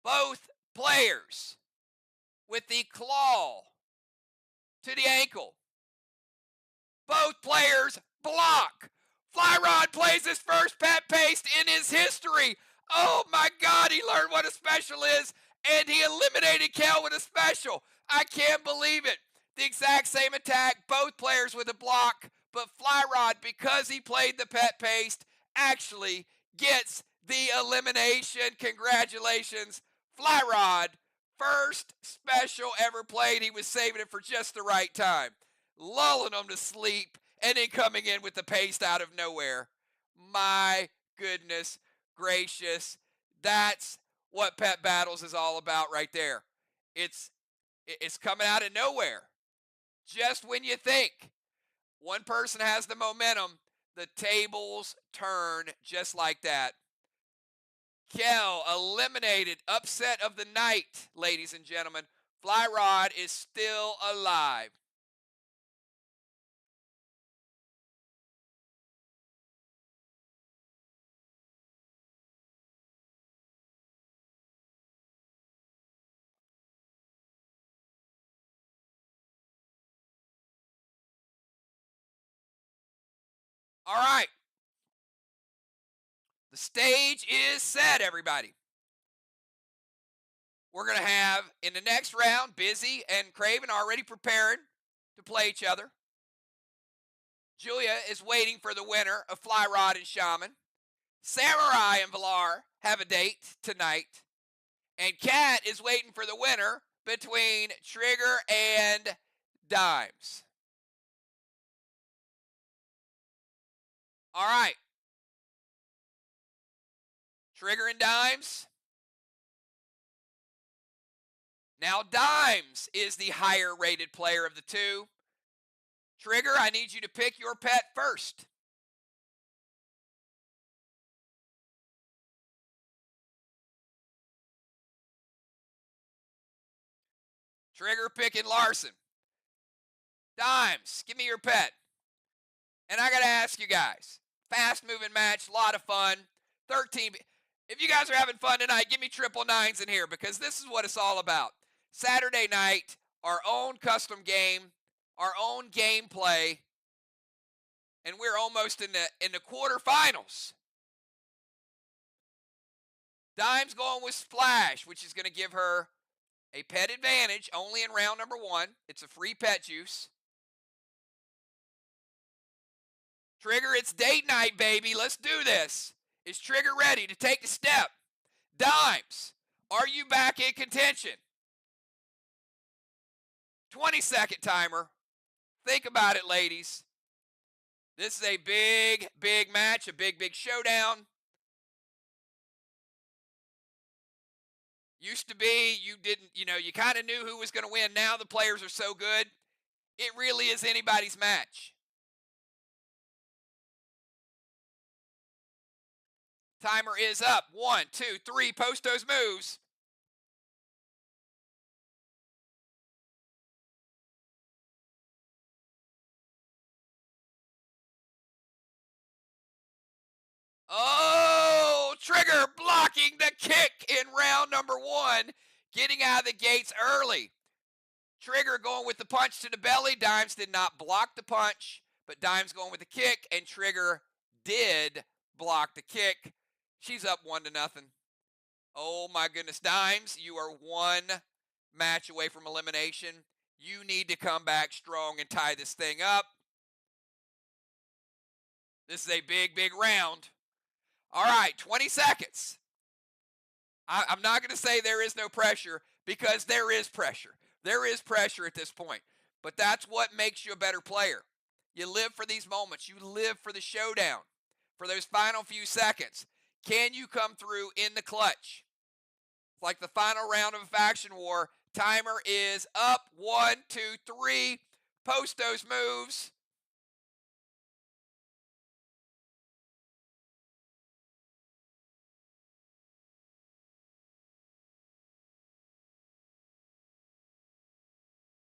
Both players with the claw to the ankle. Both players block. Fly Rod plays his first pet paste in his history. Oh my God, he learned what a special is, and he eliminated Kel with a special. I can't believe it. The exact same attack, both players with a block, but Fly Rod, because he played the pet paste, actually gets the elimination. Congratulations, Fly Rod. First special ever played. He was saving it for just the right time, lulling them to sleep, and then coming in with the paste out of nowhere. My goodness gracious. That's what Pet Battles is all about right there. It's coming out of nowhere. Just when you think one person has the momentum, the tables turn just like that. Kel eliminated, upset of the night, ladies and gentlemen. Fly Rod is still alive. All right. The stage is set, everybody. We're going to have, in the next round, Busy and Craven already prepared to play each other. Julia is waiting for the winner of Fly Rod and Shaman. Samurai and Valar have a date tonight. And Kat is waiting for the winner between Trigger and Dimes. All right. Trigger and Dimes. Now Dimes is the higher rated player of the two. Trigger, I need you to pick your pet first. Trigger picking Larson. Dimes, give me your pet. And I got to ask you guys, fast moving match, a lot of fun. 13. If you guys are having fun tonight, give me triple nines in here because this is what it's all about. Saturday night, our own custom game, our own gameplay, and we're almost in the quarterfinals. Dime's going with Splash, which is going to give her a pet advantage only in round number 1. It's a free pet juice. Trigger, it's date night, baby. Let's do this. Is Trigger ready to take the step? Dimes, are you back in contention? 20-second timer. Think about it, ladies. This is a big, big match, a big, big showdown. Used to be, you didn't, you kind of knew who was going to win. Now the players are so good, it really is anybody's match. Timer is up. 1, 2, 3. Post those moves. Oh, Trigger blocking the kick in round number 1, getting out of the gates early. Trigger going with the punch to the belly. Dimes did not block the punch, but Dimes going with the kick, and Trigger did block the kick. She's up 1-0. Oh my goodness, Dimes, you are 1 match away from elimination. You need to come back strong and tie this thing up. This is a big, big round. All right, 20 seconds. I'm not going to say there is no pressure because there is pressure. There is pressure at this point. But that's what makes you a better player. You live for these moments. You live for the showdown, for those final few seconds. Can you come through in the clutch? It's like the final round of a faction war. Timer is up. 1, 2, 3. Post those moves.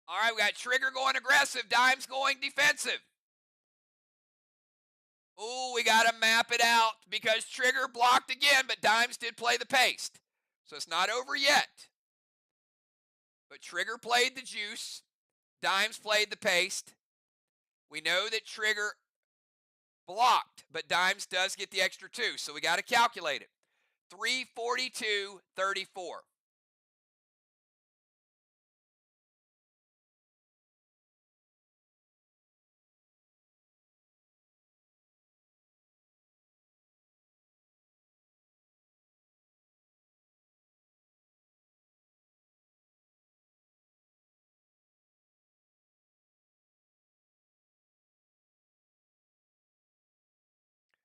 All right, we got Trigger going aggressive. Dimes going defensive. Ooh, we got to map it out because Trigger blocked again, but Dimes did play the paste. So it's not over yet. But Trigger played the juice. Dimes played the paste. We know that Trigger blocked, but Dimes does get the extra 2, so we got to calculate it. 342.34.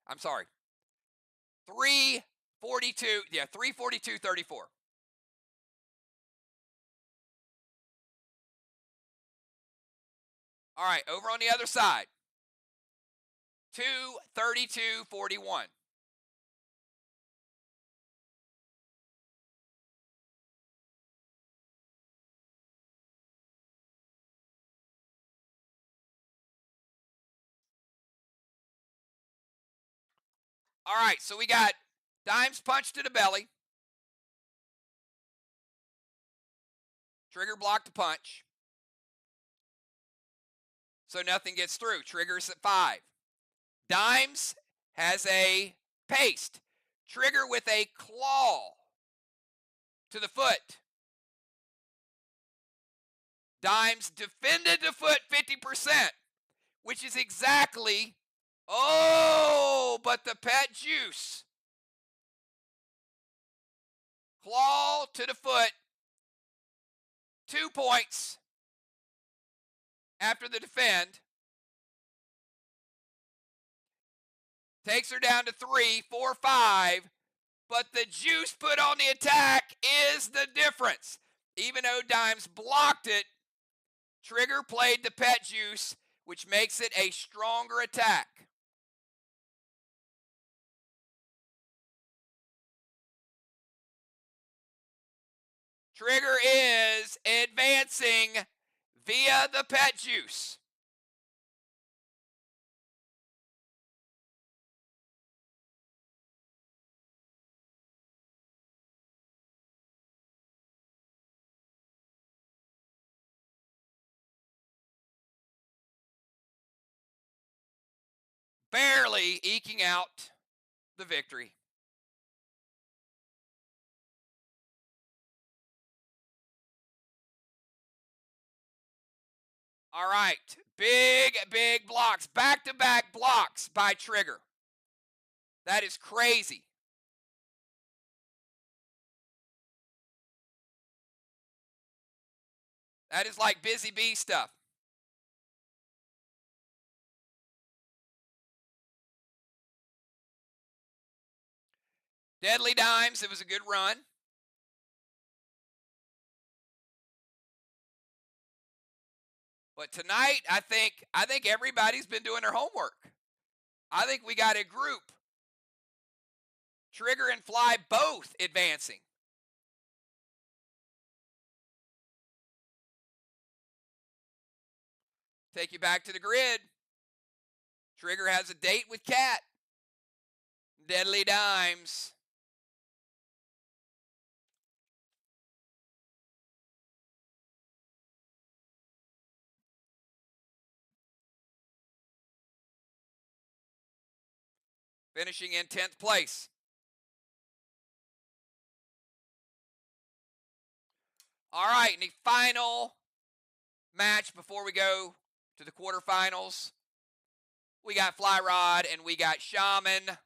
I'm sorry. 342. Yeah, 342.34. All right, over on the other side. 232.41. All right, so we got dimes punch to the belly. Trigger blocked the punch. So nothing gets through. Triggers at 5. Dimes has a paste. Trigger with a claw to the foot. Dimes defended the foot 50%, which is exactly, but the pet juice. Claw to the foot, 2 points after the defend. Takes her down to 3, 4, 5. But the juice put on the attack is the difference. Even though Dimes blocked it, Trigger played the pet juice, which makes it a stronger attack. Trigger is advancing via the pet juice. Barely eking out the victory. All right, big blocks, back-to-back blocks by Trigger. That is crazy. That is like Busy Bee stuff. Deadly Dimes, it was a good run. But tonight, I think everybody's been doing their homework. I think we got a group. Trigger and Fly both advancing. Take you back to the grid. Trigger has a date with Cat. Deadly Dimes. Finishing in 10th place. All right, and the final match before we go to the quarterfinals. We got Fly Rod and we got Shaman.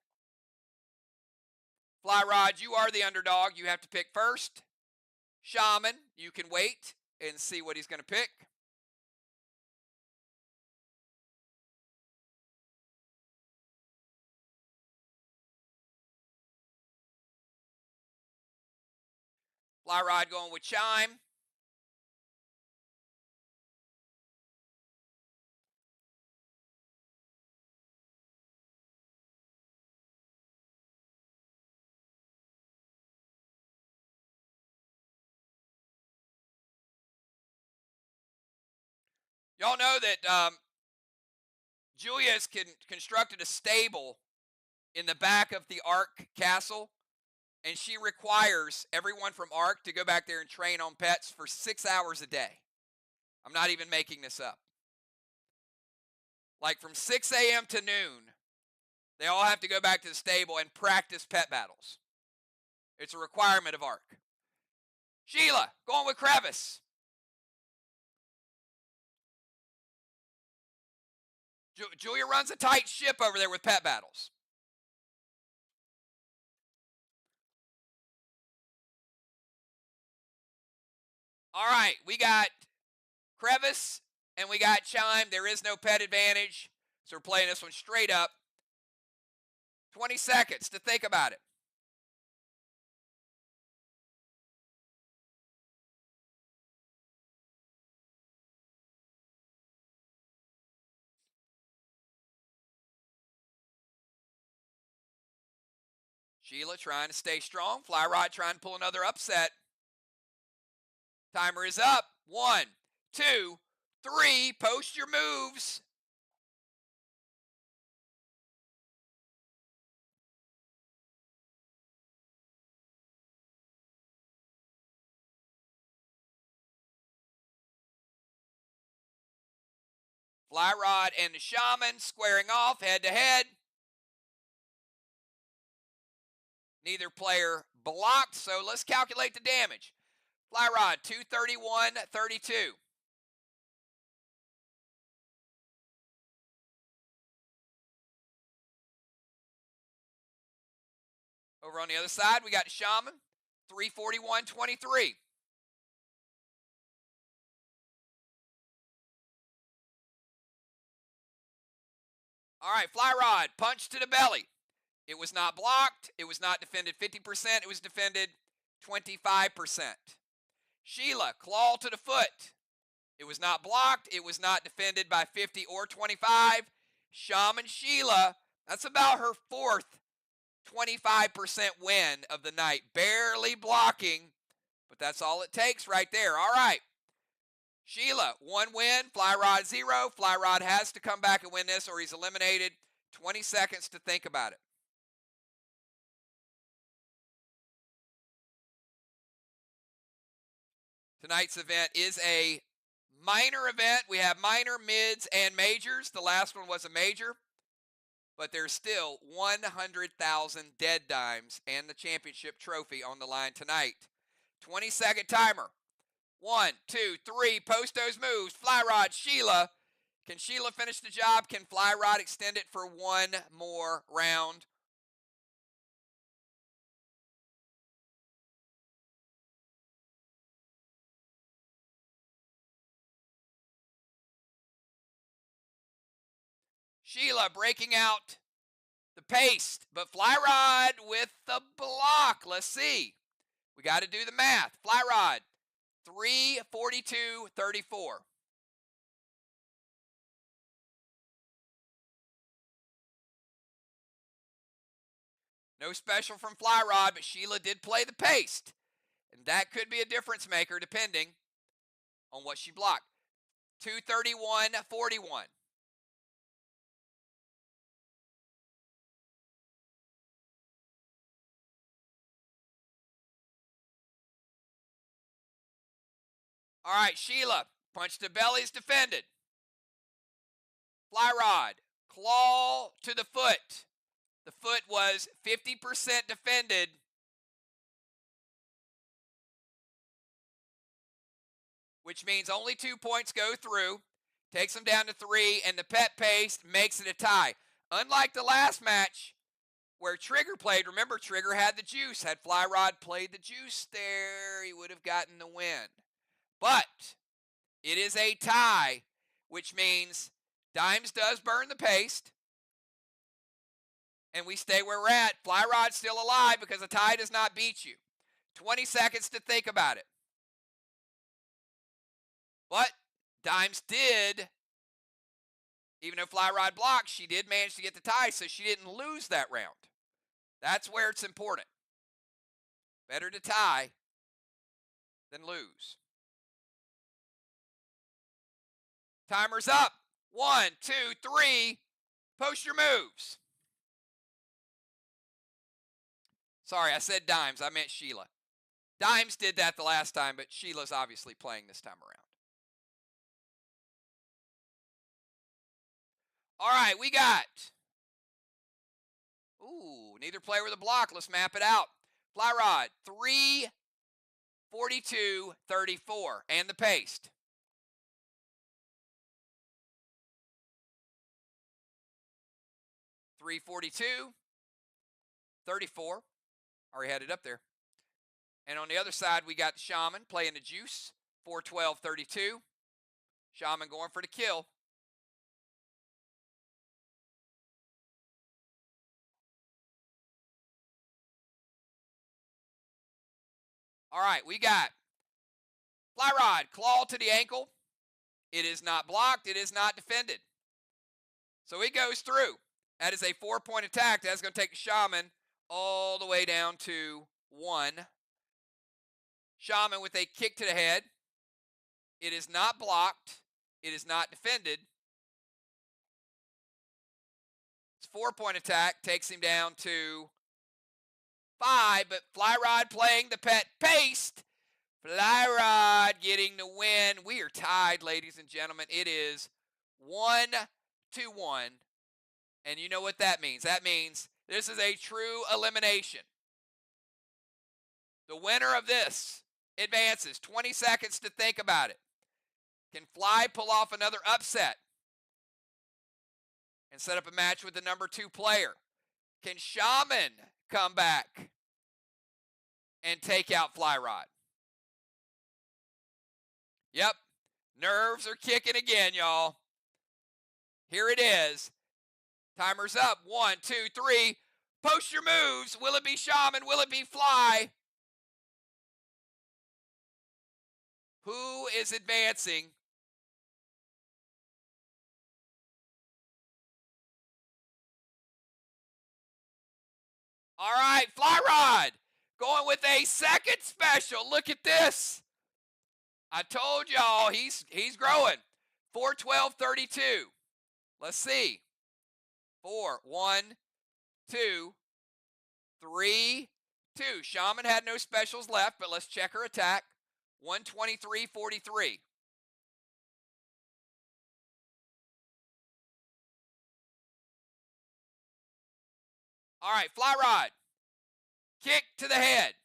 Fly Rod, you are the underdog. You have to pick first. Shaman, you can wait and see what he's going to pick. Fly Rod going with Chime. Y'all know that Julia has constructed a stable in the back of the Ark Castle, and she requires everyone from Ark to go back there and train on pets for 6 hours a day. I'm not even making this up. Like from 6 a.m. to noon, they all have to go back to the stable and practice pet battles. It's a requirement of ARC. Sheila, going with crevice. Julia runs a tight ship over there with pet battles. All right, we got crevice and we got chime. There is no pet advantage, so we're playing this one straight up. 20 seconds to think about it. Sheila trying to stay strong. Fly Rod trying to pull another upset. Timer is up. 1, 2, 3. Post your moves. Fly Rod and the Shaman squaring off head to head. Neither player blocked, so let's calculate the damage. Fly Rod, 231.32. Over on the other side, we got Shaman, 341.23. All right, Fly Rod, punch to the belly. It was not blocked. It was not defended 50%. It was defended 25%. Sheila, claw to the foot. It was not blocked. It was not defended by 50 or 25. Shaman Sheila, that's about her fourth 25% win of the night. Barely blocking, but that's all it takes right there. All right. Sheila, 1 win. Fly Rod 0. Fly Rod has to come back and win this or he's eliminated. 20 seconds to think about it. Tonight's event is a minor event. We have minor, mids, and majors. The last one was a major, but there's still 100,000 dead dimes and the championship trophy on the line tonight. 20-second timer. 1, 2, 3. Post those moves. Fly Rod, Sheila. Can Sheila finish the job? Can Fly Rod extend it for one more round? Sheila breaking out the paste, but Fly Rod with the block. Let's see. We got to do the math. Fly Rod, 342.34. No special from Fly Rod, but Sheila did play the paste. And that could be a difference maker depending on what she blocked. 231.41. All right, Sheila, punch to belly's defended. Fly Rod, claw to the foot. The foot was 50% defended. Which means only 2 points go through. Takes them down to 3, and the pet paste makes it a tie. Unlike the last match where Trigger played, remember Trigger had the juice. Had Fly Rod played the juice there, he would have gotten the win. But it is a tie, which means Dimes does burn the paste. And we stay where we're at. Fly Rod's still alive because a tie does not beat you. 20 seconds to think about it. But Dimes did, even though Fly Rod blocked, she did manage to get the tie, so she didn't lose that round. That's where it's important. Better to tie than lose. Timer's up. 1, 2, 3. Post your moves. Sorry, I said Dimes. I meant Sheila. Dimes did that the last time, but Sheila's obviously playing this time around. All right, we got. Ooh, neither player with a block. Let's map it out. Fly rod, 342.34. And the paste. 342.34. Already had it up there. And on the other side, we got the Shaman playing the juice, 412.32. Shaman going for the kill. All right, we got fly rod, claw to the ankle. It is not blocked. It is not defended. So it goes through. That is a 4-point attack. That's going to take the Shaman all the way down to 1. Shaman with a kick to the head. It is not blocked. It is not defended. It's a 4-point attack. Takes him down to 5. But Fly Rod playing the pet paste. Fly Rod getting the win. We are tied, ladies and gentlemen. It is 1-1. And you know what that means. That means this is a true elimination. The winner of this advances. 20 seconds to think about it. Can Fly pull off another upset and set up a match with the number 2 player? Can Shaman come back and take out Fly Rod? Yep, nerves are kicking again, y'all. Here it is. Timer's up. 1, 2, 3. Post your moves. Will it be Shaman? Will it be Fly? Who is advancing? All right, Fly Rod going with a second special. Look at this. I told y'all he's growing. 412.32. Let's see. 4, 1, 2, 3, 2. Shaman had no specials left, but let's check her attack. 123.43. All right, Fly Rod. Kick to the head.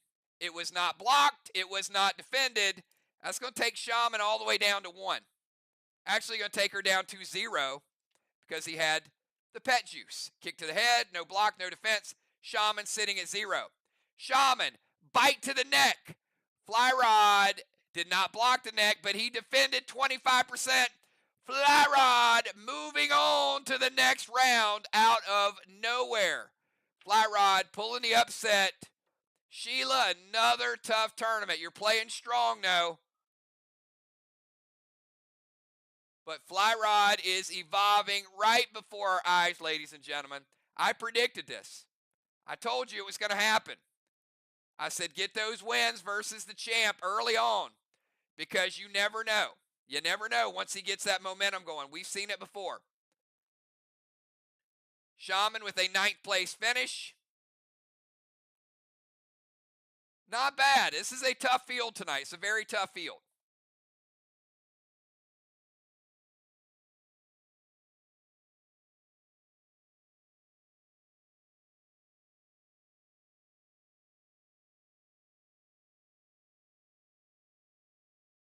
It was not blocked. It was not defended. That's going to take Shaman all the way down to 1. Actually going to take her down to 0 because he had the pet juice. Kick to the head, no block, no defense. Shaman sitting at 0. Shaman, bite to the neck. Fly Rod did not block the neck, but he defended 25%. Fly Rod moving on to the next round out of nowhere. Fly Rod pulling the upset. Sheila, another tough tournament. You're playing strong now. But Fly Rod is evolving right before our eyes, ladies and gentlemen. I predicted this. I told you it was going to happen. I said get those wins versus the champ early on because you never know. You never know once he gets that momentum going. We've seen it before. Shaman with a 9th place finish. Not bad. This is a tough field tonight. It's a very tough field.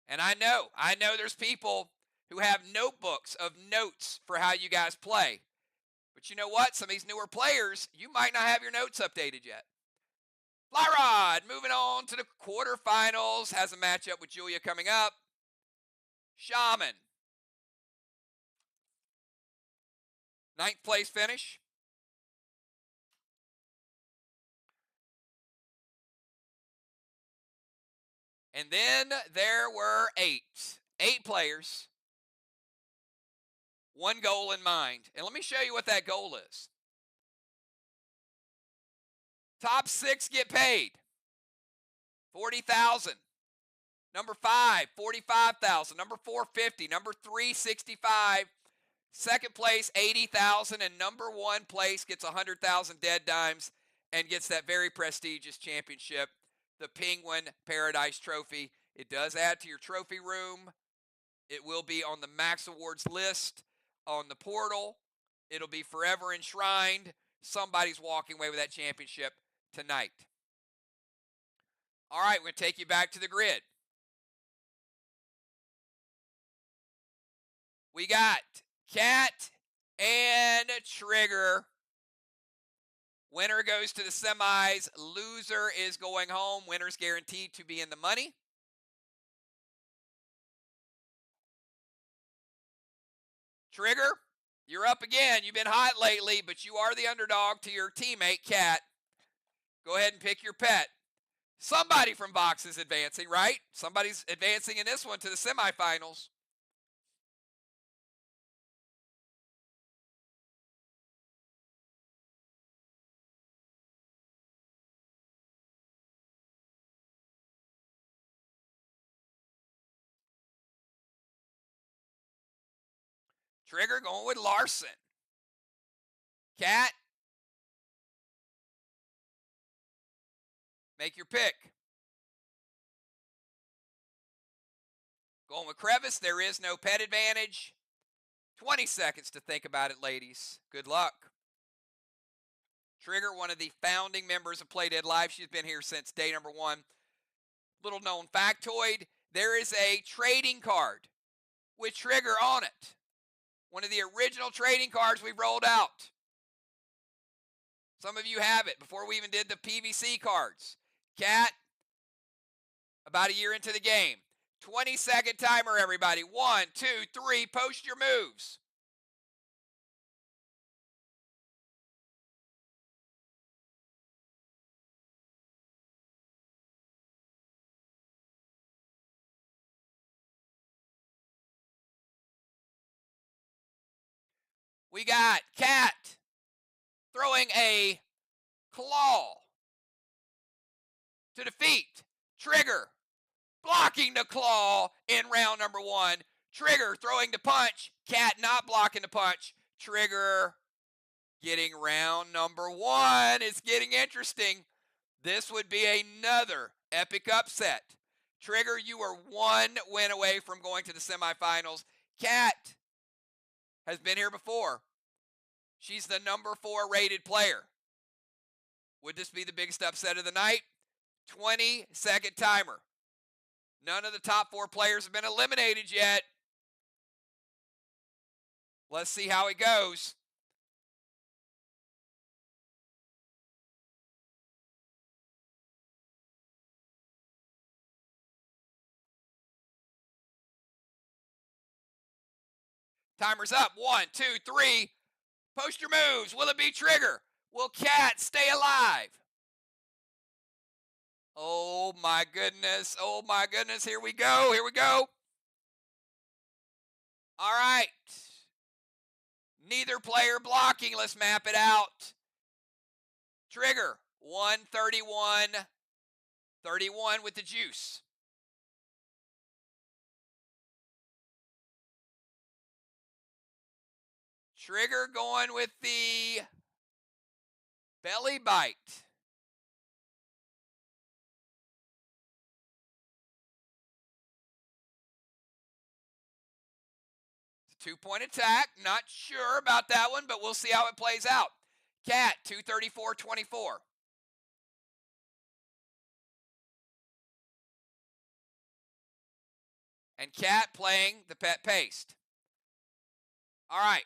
And I know there's people who have notebooks of notes for how you guys play. But you know what? Some of these newer players, you might not have your notes updated yet. Fly Rod moving on to the quarterfinals. Has a matchup with Julia coming up. Shaman. 9th place finish. And then there were 8 players, 1 goal in mind. And let me show you what that goal is. Top 6 get paid, $40,000. Number 5, $45,000. Number 4, $50,000. Number 3, $65,000. Second place, $80,000. And number 1 place gets $100,000 dead dimes and gets that very prestigious championship, the Penguin Paradise Trophy. It does add to your trophy room. It will be on the Max Awards list on the portal. It'll be forever enshrined. Somebody's walking away with that championship tonight. All right, we're going to take you back to the grid. We got Cat and Trigger. Winner goes to the semis. Loser is going home. Winner's guaranteed to be in the money. Trigger, you're up again. You've been hot lately, but you are the underdog to your teammate, Cat. Go ahead and pick your pet. Somebody from Box is advancing, right? Somebody's advancing in this one to the semifinals. Trigger going with Larson. Cat, make your pick. Going with Crevice, there is no pet advantage. 20 seconds to think about it, ladies. Good luck. Trigger, one of the founding members of Play Dead Live. She's been here since day number 1. Little known factoid, there is a trading card with Trigger on it. One of the original trading cards we've rolled out. Some of you have it before we even did the PVC cards. Cat, about a year into the game. 20-second timer, everybody. 1, 2, 3, post your moves. We got Cat throwing a claw to defeat Trigger, blocking the claw in round number 1. Trigger throwing the punch, Cat not blocking the punch. Trigger getting round number 1. It's getting interesting. This would be another epic upset. Trigger, you are 1 win away from going to the semifinals. Cat has been here before. She's the number 4 rated player. Would this be the biggest upset of the night? 20-second timer. None of the top 4 players have been eliminated yet. Let's see how it goes. Timer's up. 1, 2, 3. Post your moves. Will it be Trigger? Will Cat stay alive? Oh my goodness. Oh my goodness. Here we go. Here we go. All right. Neither player blocking. Let's map it out. Trigger, 131. 31 with the juice. Trigger going with the belly bite. It's a 2-point attack. Not sure about that one, but we'll see how it plays out. Cat, 234-24. And Cat playing the pet paste. All right.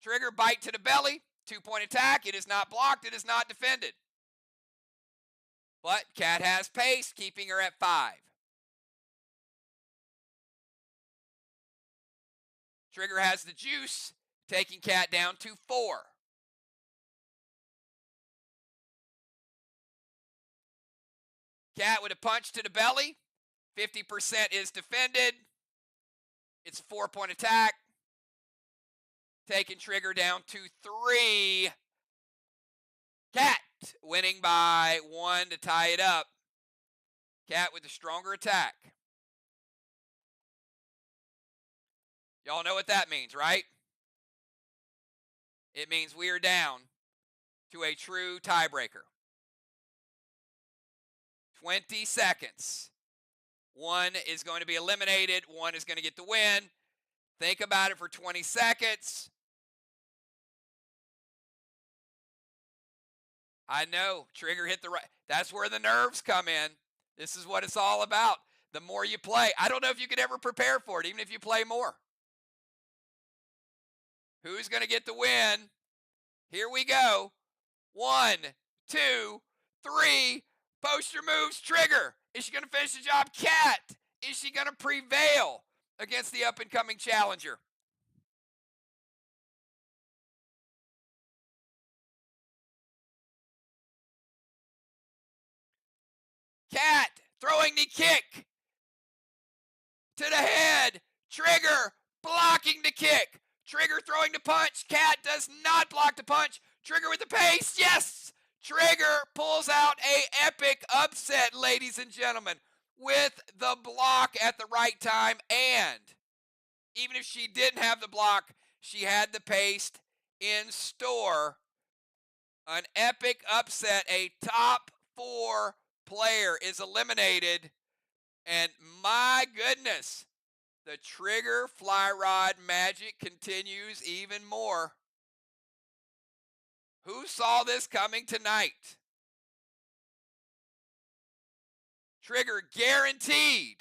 Trigger, bite to the belly. 2-point attack. It is not blocked. It is not defended. But Cat has pace, keeping her at 5. Trigger has the juice, taking Cat down to 4. Cat with a punch to the belly. 50% is defended. It's a 4-point attack. Taking Trigger down to 3. Cat winning by 1 to tie it up. Cat with the stronger attack. Y'all know what that means, right? It means we are down to a true tiebreaker. 20 seconds. 1 is going to be eliminated. 1 is going to get the win. Think about it for 20 seconds. I know. Trigger hit the right. That's where the nerves come in. This is what it's all about. The more you play, I don't know if you could ever prepare for it, even if you play more. Who's going to get the win? Here we go. 1, 2, 3. Poster moves. Trigger. Is she going to finish the job? Cat. Is she going to prevail against the up-and-coming challenger? Cat throwing the kick to the head. Trigger blocking the kick. Trigger throwing the punch. Cat does not block the punch. Trigger with the pace. Yes! Trigger pulls out a epic upset, ladies and gentlemen, with the block at the right time. And even if she didn't have the block, she had the pace in store. An epic upset. A top 4 player is eliminated. And my goodness, the Trigger fly rod magic continues even more. Who saw this coming tonight? Trigger guaranteed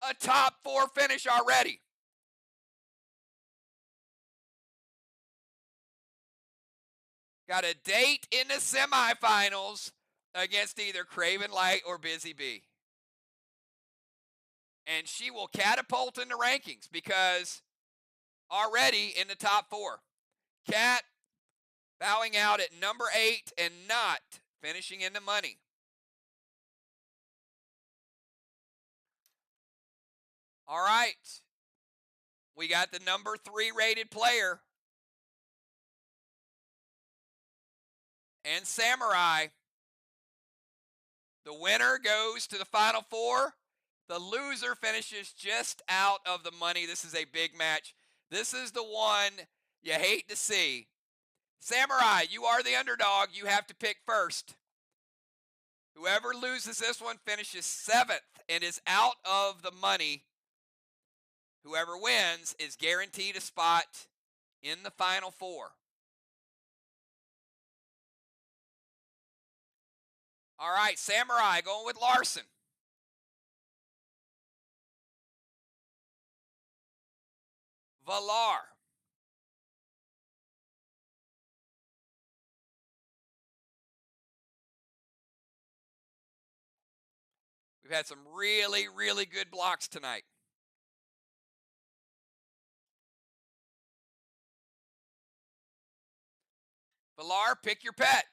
a top 4 finish already. Got a date in the semifinals against either Craven Light or Busy Bee. And she will catapult in the rankings because already in the top 4. Cat bowing out at number 8 and not finishing in the money. All right. We got the number 3 rated player. And Samurai. The winner goes to the final 4. The loser finishes just out of the money. This is a big match. This is the one you hate to see. Samurai, you are the underdog. You have to pick first. Whoever loses this one finishes 7th and is out of the money. Whoever wins is guaranteed a spot in the final 4. All right, Samurai going with Larson. Valar. We've had some really, really good blocks tonight. Valar, pick your pet.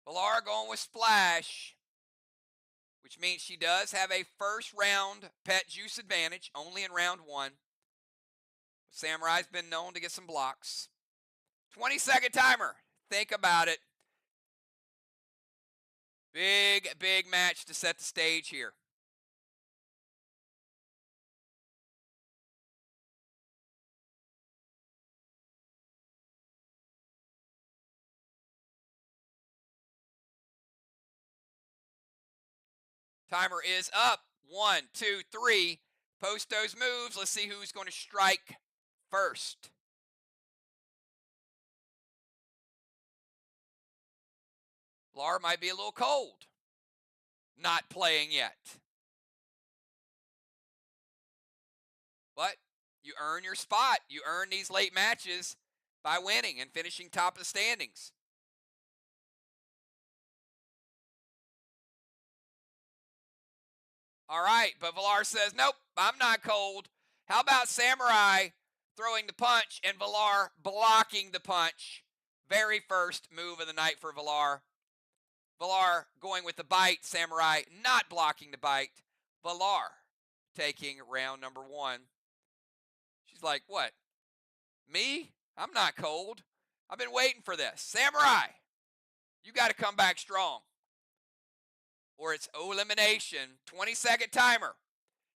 Valar going with Splash, which means she does have a first round pet juice advantage, only in round 1. Samurai's been known to get some blocks. 20-second timer. Think about it. Big, big match to set the stage here. Timer is up. 1, 2, 3. Post those moves. Let's see who's going to strike first. Laura might be a little cold. Not playing yet. But you earn your spot. You earn these late matches by winning and finishing top of the standings. All right, but Valar says, nope, I'm not cold. How about Samurai throwing the punch and Valar blocking the punch? Very first move of the night for Valar. Valar going with the bite. Samurai not blocking the bite. Valar taking round number 1. She's like, what? Me? I'm not cold. I've been waiting for this. Samurai, you got to come back strong. Or it's elimination. 20-second timer.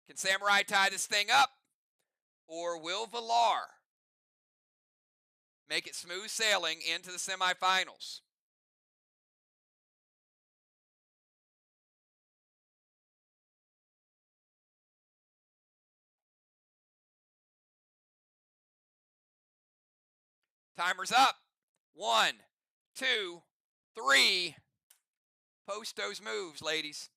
Can Samurai tie this thing up? Or will Valar make it smooth sailing into the semifinals? Timer's up. 1, 2, 3. Post those moves, ladies.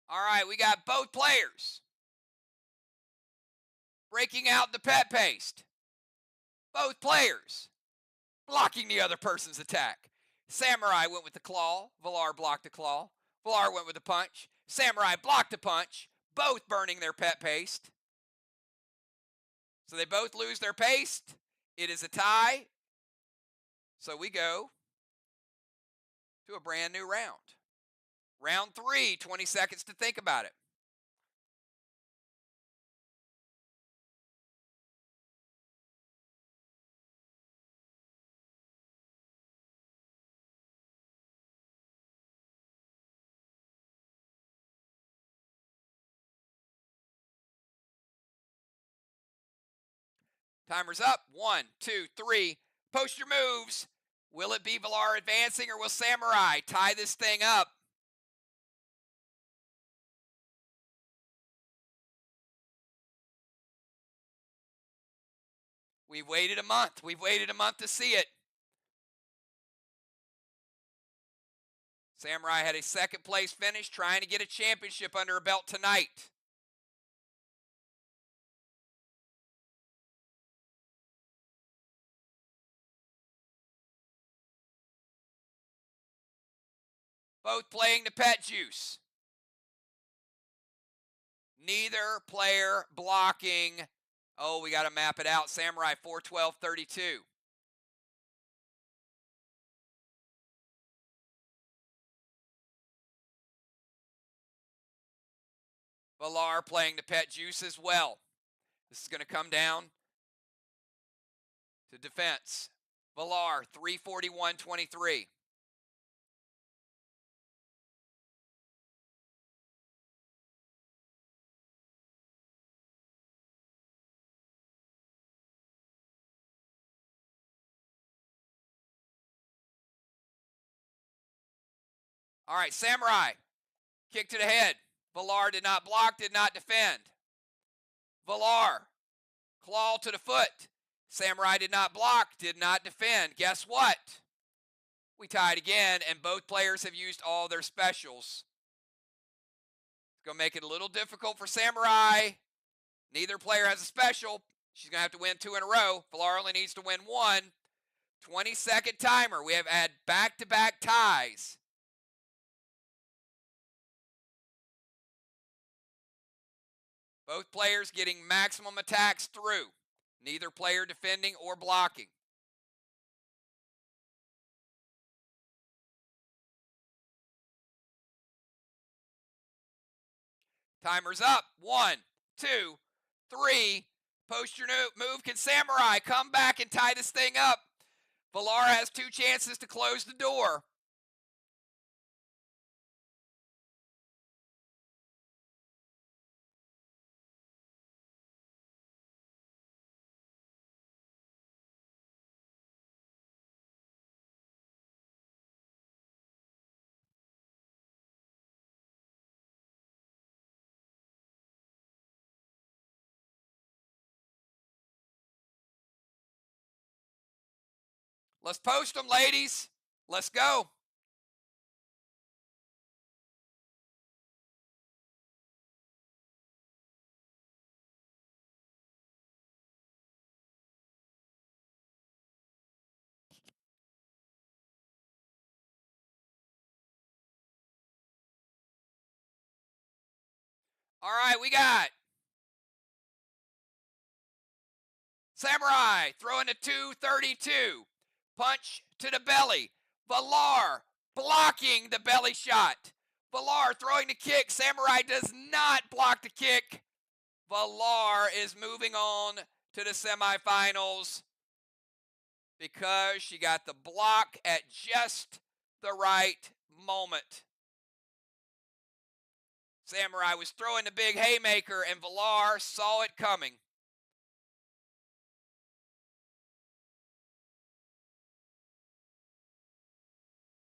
All right, we got both players breaking out the pet paste. Both players blocking the other person's attack. Samurai went with the claw. Valar blocked the claw. Valar went with the punch. Samurai blocked the punch. Both burning their pet paste. So they both lose their paste. It is a tie. So we go to a brand new round. Round 3, 20 seconds to think about it. Timer's up. 1, 2, 3. Post your moves. Will it be Valar advancing or will Samurai tie this thing up? We've waited a month. We've waited a month to see it. Samurai had a second place finish, trying to get a championship under her belt tonight. Both playing the pet juice. Neither player blocking. Oh, we got to map it out. Samurai 4-12-32. Valar playing the pet juice as well. This is going to come down to defense. Valar 341-23. All right, Samurai. Kick to the head. Valar did not block, did not defend. Valar. Claw to the foot. Samurai did not block, did not defend. Guess what? We tied again, and both players have used all their specials. It's going to make it a little difficult for Samurai. Neither player has a special. She's going to have to win 2 in a row. Valar only needs to win 1. 20-second timer. We have had back-to-back ties. Both players getting maximum attacks through. Neither player defending or blocking. Timer's up. 1, 2, 3. Post your move. Can Samurai come back and tie this thing up? Valar has 2 chances to close the door. Let's post them, ladies. Let's go. All right, we got Samurai throwing a 232. Punch to the belly. Valar blocking the belly shot. Valar throwing the kick. Samurai does not block the kick. Valar is moving on to the semifinals because she got the block at just the right moment. Samurai was throwing the big haymaker, and Villar saw it coming.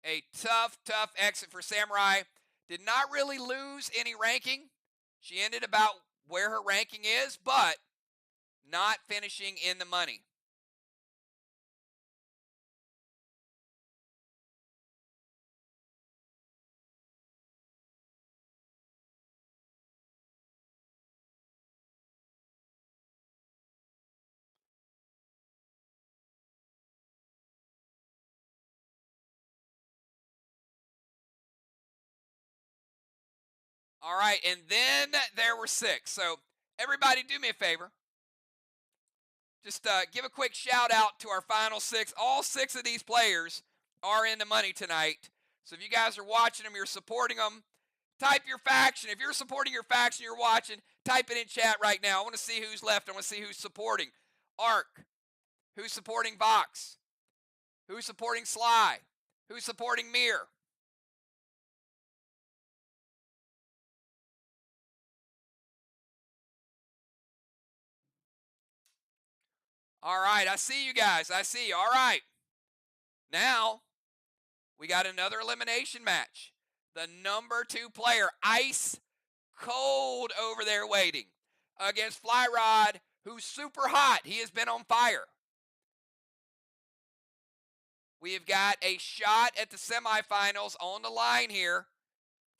A tough, tough exit for Samurai. Did not really lose any ranking. She ended about where her ranking is, but not finishing in the money. All right, and then there were 6. So everybody do me a favor. Just give a quick shout out to our final 6. All 6 of these players are in the money tonight. So if you guys are watching them, you're supporting them, type your faction. If you're supporting your faction, you're watching, type it in chat right now. I want to see who's left. I want to see who's supporting Ark, who's supporting Vox, who's supporting Sly, who's supporting Mir. All right, I see you guys. I see you. All right. Now, we got another elimination match. The number 2 player, ice cold over there waiting, against Flyrod, who's super hot. He has been on fire. We have got a shot at the semifinals on the line here.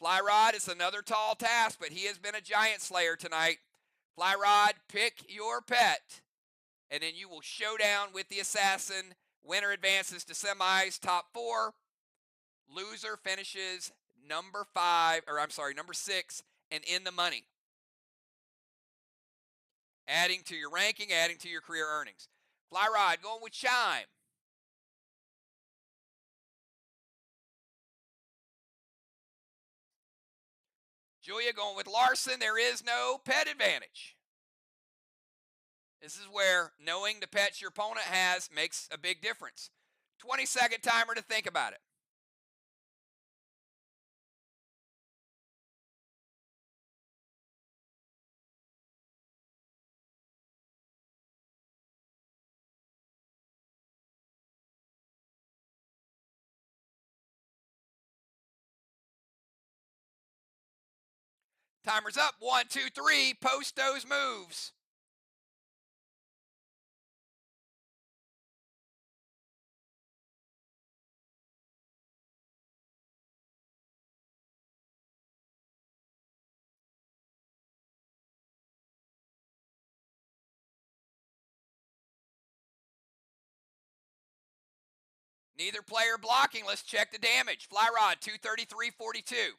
Flyrod is another tall task, but he has been a giant slayer tonight. Flyrod, pick your pet, and then you will showdown with the assassin. Winner advances to semis, top 4. Loser finishes number 6, and in the money. Adding to your ranking, adding to your career earnings. Flyrod going with Chime. Julia going with Larson. There is no pet advantage. This is where knowing the pets your opponent has makes a big difference. 20-second timer to think about it. Timer's up. 1, 2, 3. Post those moves. Neither player blocking. Let's check the damage. Flyrod, 233.42.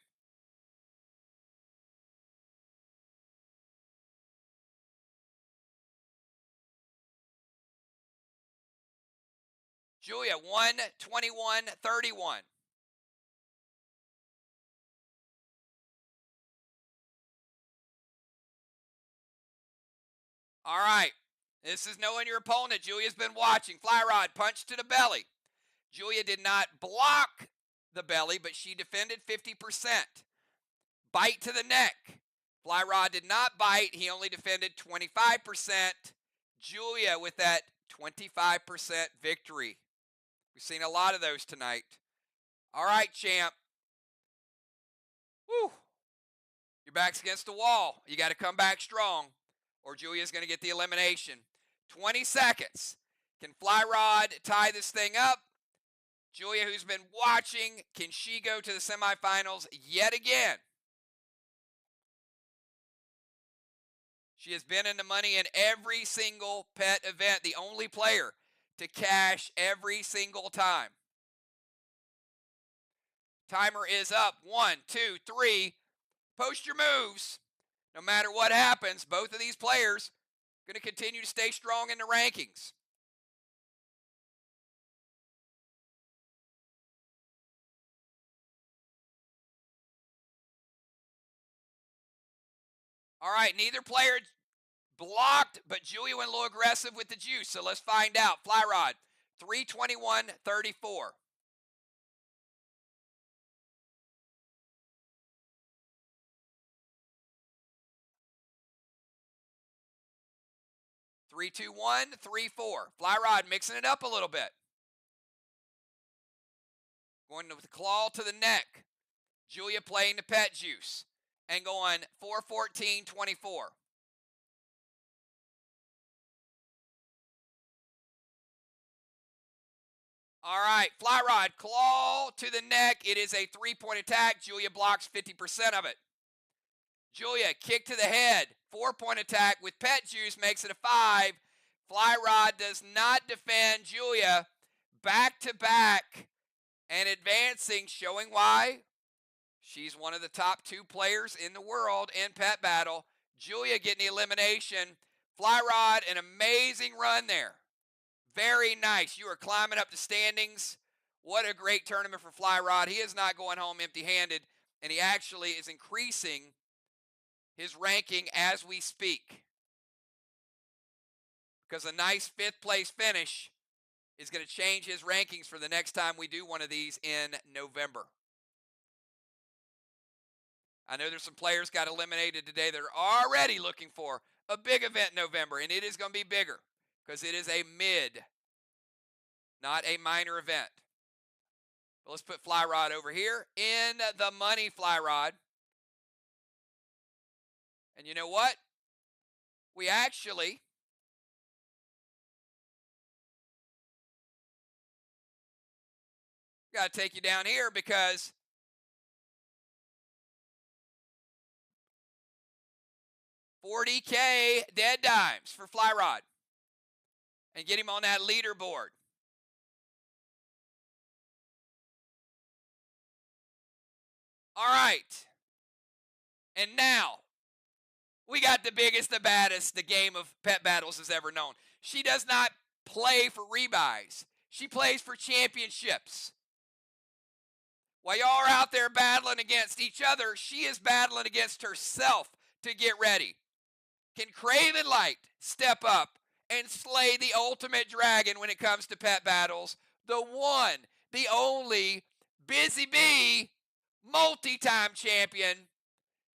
Julia, 121.31. All right. This is knowing your opponent. Julia's been watching. Flyrod, punch to the belly. Julia did not block the belly, but she defended 50%. Bite to the neck. Flyrod did not bite. He only defended 25%. Julia with that 25% victory. We've seen a lot of those tonight. All right, champ. Woo. Your back's against the wall. You got to come back strong, or Julia's going to get the elimination. 20 seconds. Can Flyrod tie this thing up? Julia, who's been watching, can she go to the semifinals yet again? She has been in the money in every single pet event, the only player to cash every single time. Timer is up. 1, 2, 3. Post your moves. No matter what happens, both of these players are going to continue to stay strong in the rankings. All right, neither player blocked, but Julia went a little aggressive with the juice. So let's find out. Flyrod, 321.34. 3, 2, 1, 3, 4. Fly rod mixing it up a little bit. Going with the claw to the neck. Julia playing the pet juice and going 4, 14, 24. All right, fly rod, claw to the neck. It is a 3-point attack. Julia blocks 50% of it. Julia, kick to the head. 4-point attack with pet juice makes it a 5. Fly rod does not defend. Julia back to back and advancing, showing why she's one of the top 2 players in the world in pet battle. Julia getting the elimination. Fly rod, an amazing run there. Very nice. You are climbing up the standings. What a great tournament for Fly Rod. He is not going home empty-handed, and he actually is increasing his ranking as we speak. Because a nice 5th place finish is going to change his rankings for the next time we do one of these in November. I know there's some players got eliminated today that are already looking for a big event in November, and it is going to be bigger because it is a mid, not a minor event. But let's put Fly Rod over here in the money, Fly Rod. And you know what? We actually got to take you down here because $40K dead dimes for Fly Rod and get him on that leaderboard. All right. And now we got the biggest, the baddest the game of pet battles has ever known. She does not play for rebuys. She plays for championships. While y'all are out there battling against each other, she is battling against herself to get ready. Can Craven Light step up and slay the ultimate dragon when it comes to pet battles? The one, the only, Busy Bee, multi-time champion.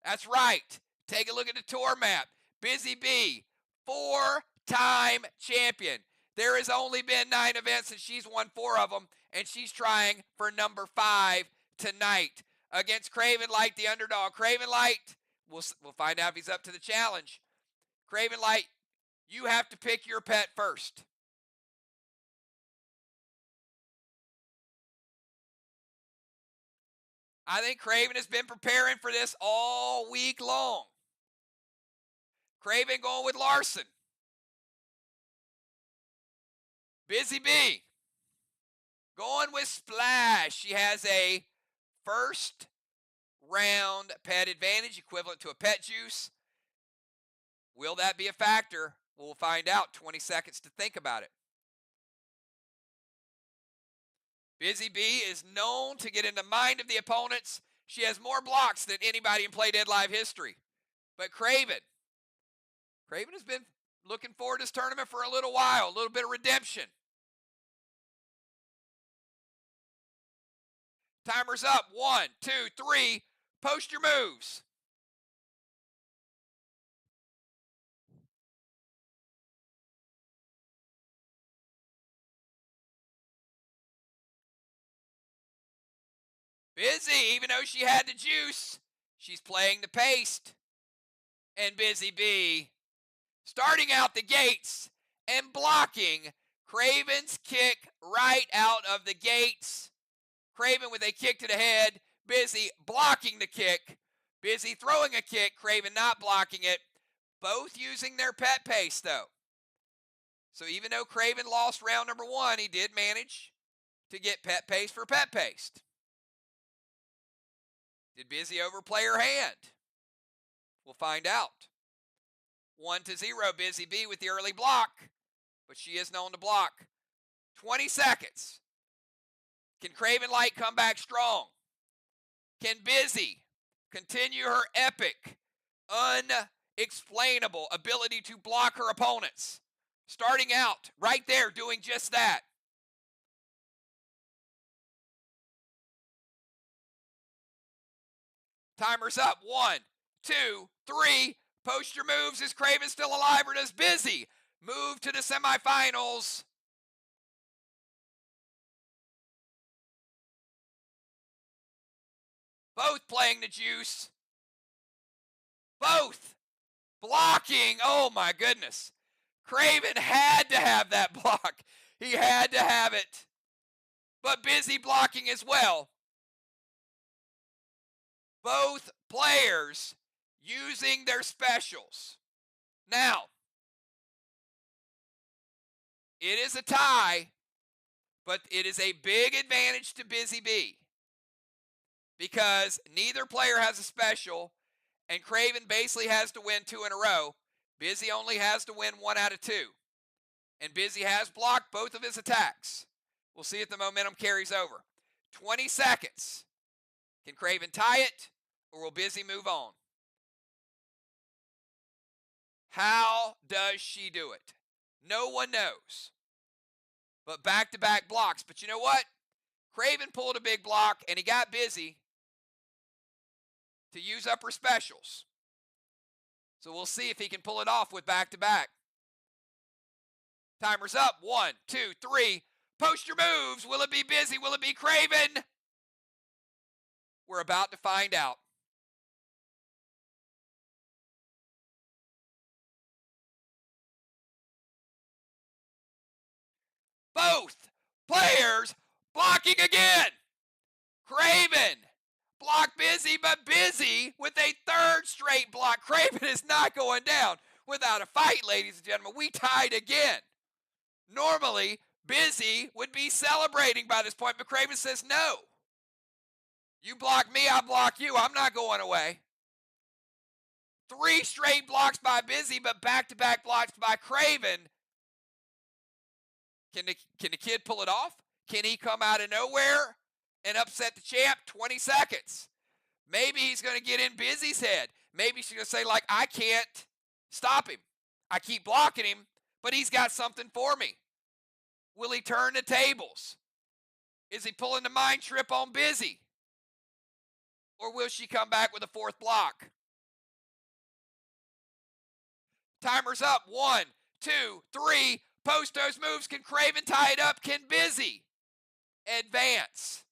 That's right. Take a look at the tour map. Busy Bee, 4-time champion. There has only been 9 events and she's won 4 of them, and she's trying for number 5 tonight against Craven Light, the underdog. Craven Light, we'll find out if he's up to the challenge. Craven Light, you have to pick your pet first. I think Craven has been preparing for this all week long. Craven going with Larson. Busy Bee going with Splash. She has a first round pet advantage equivalent to a pet juice. Will that be a factor? We'll find out. 20 seconds to think about it. Busy Bee is known to get in the mind of the opponents. She has more blocks than anybody in Play Dead Live history. But Craven has been looking forward to this tournament for a little while, a little bit of redemption. Timer's up. 1, 2, 3. Post your moves. Busy, even though she had the juice, she's playing the paste. And Busy Bee starting out the gates and blocking Craven's kick right out of the gates. Craven with a kick to the head. Busy blocking the kick. Busy throwing a kick. Craven not blocking it. Both using their pet paste, though. So even though Craven lost round number 1, he did manage to get pet paste for pet paste. Did Busy overplay her hand? We'll find out. 1-0, Busy Bee with the early block, but she is known to block. 20 seconds. Can Craven Light come back strong? Can Busy continue her epic, unexplainable ability to block her opponents? Starting out right there doing just that. Timer's up. 1, 2, 3. Post your moves. Is Craven still alive or does Busy move to the semifinals. Both playing the juice. Both blocking. Oh my goodness. Craven had to have that block. He had to have it. But Busy blocking as well. Both players using their specials. Now, it is a tie, but it is a big advantage to Busy Bee because neither player has a special, and Craven basically has to win 2 in a row. Busy only has to win 1 out of 2. And Busy has blocked both of his attacks. We'll see if the momentum carries over. 20 seconds. Can Craven tie it, or will Busy move on? How does she do it? No one knows. But back-to-back blocks. But you know what? Craven pulled a big block, and he got Busy to use up her specials. So we'll see if he can pull it off with back-to-back. Timer's up. 1, 2, 3. Post your moves. Will it be Busy? Will it be Craven? We're about to find out. Both players blocking again. Craven blocked Busy, but Busy with a third straight block. Craven is not going down without a fight, ladies and gentlemen. We tied again. Normally, Busy would be celebrating by this point, but Craven says no. You block me, I block you. I'm not going away. 3 straight blocks by Busy, but back-to-back blocks by Craven. Can the kid pull it off? Can he come out of nowhere and upset the champ? 20 seconds. Maybe he's going to get in Busy's head. Maybe she's going to say, like, I can't stop him. I keep blocking him, but he's got something for me. Will he turn the tables? Is he pulling the mind trip on Busy? Or will she come back with a 4th block? Timer's up. 1, 2, 3. Post those moves. Can Craven tie it up? Can Busy advance?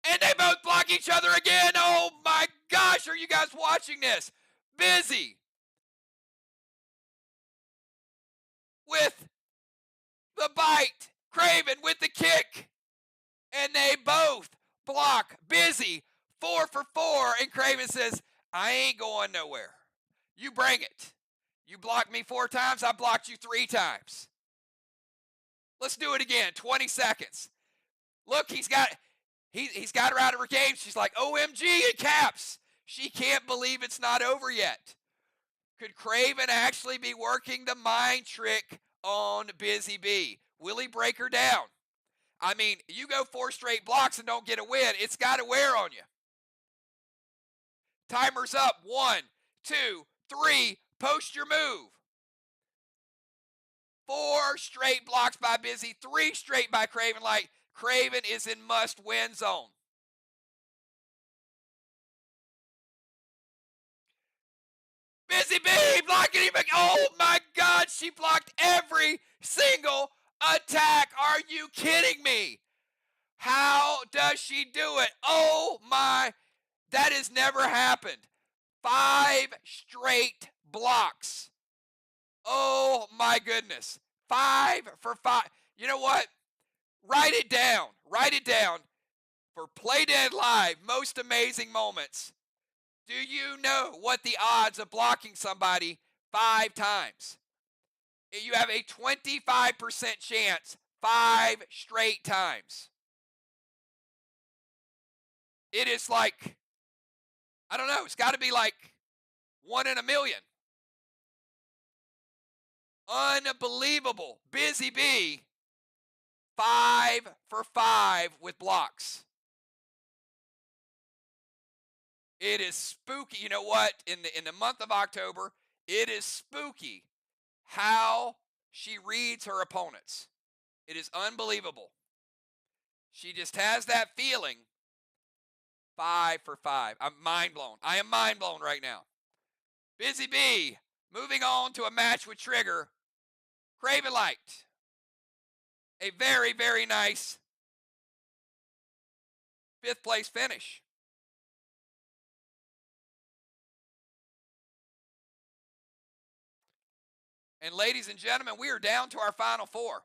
And they both block each other again. Oh my gosh, are you guys watching this? Busy with the bite. Craven with the kick. And they both block. Busy 4 for 4. And Craven says, I ain't going nowhere. You bring it. You blocked me 4 times. I blocked you 3 times. Let's do it again. 20 seconds. Look, he's got her out of her game. She's like, OMG, it caps. She can't believe it's not over yet. Could Craven actually be working the mind trick on Busy Bee? Will he break her down? I mean, you go 4 straight blocks and don't get a win. It's got to wear on you. Timer's up. 1, 2, 3. Post your move. 4 straight blocks by Busy. 3 straight by Craven. Like, Craven is in must-win zone. Busy Bee blocking him. Oh my God, she blocked every single attack. Are you kidding me? How does she do it? Oh my, that has never happened. 5 straight blocks. Oh my goodness. 5 for 5. You know what? Write it down. Write it down for Play Dead Live. Most amazing moments. Do you know what the odds of blocking somebody 5 times? You have a 25% chance 5 straight times. It is like, I don't know, it's got to be like 1 in a million. Unbelievable. Busy Bee, 5 for 5 with blocks. It is spooky. You know what? In the month of October, it is spooky how she reads her opponents. It is unbelievable. She just has that feeling 5 for 5. I'm mind blown. I am mind blown right now. Busy Bee, moving on to a match with Trigger. Craven Light. A very, very nice 5th place finish. And ladies and gentlemen, we are down to our final 4.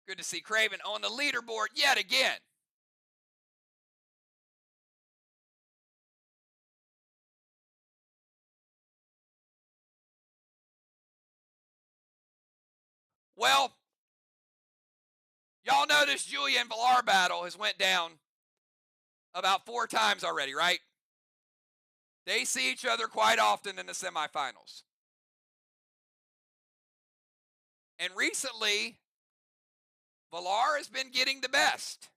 Good to see Craven on the leaderboard yet again. Well, y'all know this Julia and Villar battle has went down about 4 times already, right? They see each other quite often in the semifinals. And recently, Villar has been getting the best.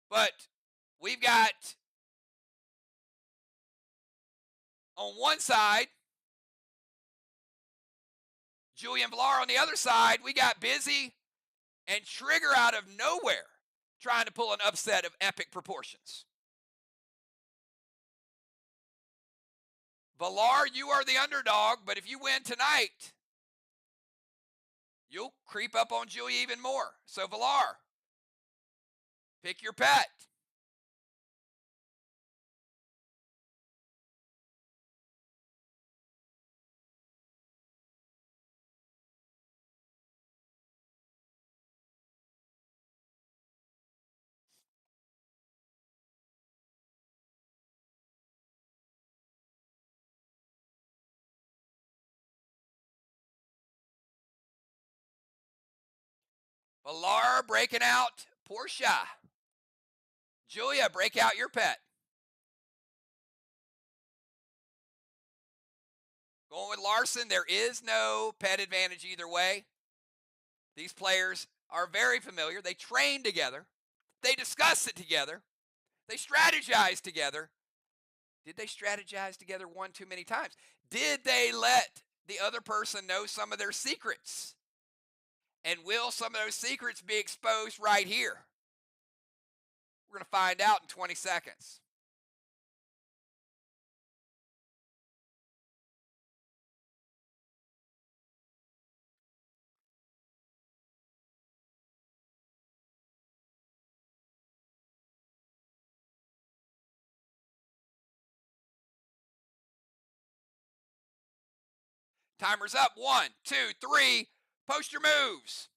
But we've got, on one side, Julia and Villar. On the other side, we got Busy and Trigger out of nowhere trying to pull an upset of epic proportions. Villar, you are the underdog, but if you win tonight, you'll creep up on Julia even more. So Villar, pick your pet. Villar breaking out Portia. Julia, break out your pet. Going with Larson, there is no pet advantage either way. These players are very familiar. They train together. They discuss it together. They strategize together. Did they strategize together one too many times? Did they let the other person know some of their secrets? And will some of those secrets be exposed right here? We're going to find out in 20 seconds. Timer's up. 1, 2, 3. Post your moves.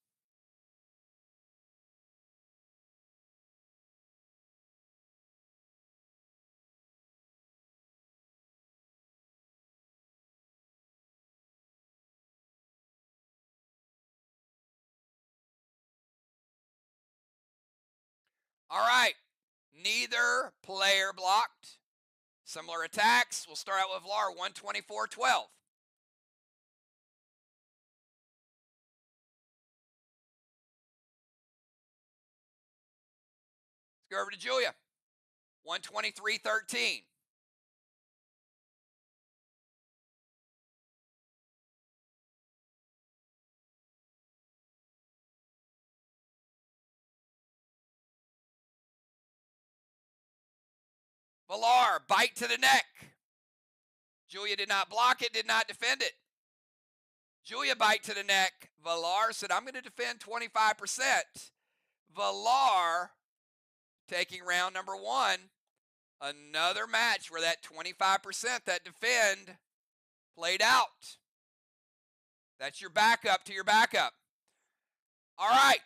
All right. Neither player blocked. Similar attacks. We'll start out with Villar, 124-12. Let's go over to Julia, 123-13. Villar, bite to the neck. Julia did not block it, did not defend it. Julia bite to the neck. Villar said, I'm going to defend 25%. Villar taking round number 1. Another match where that 25%, that defend, played out. That's your backup to your backup. All right.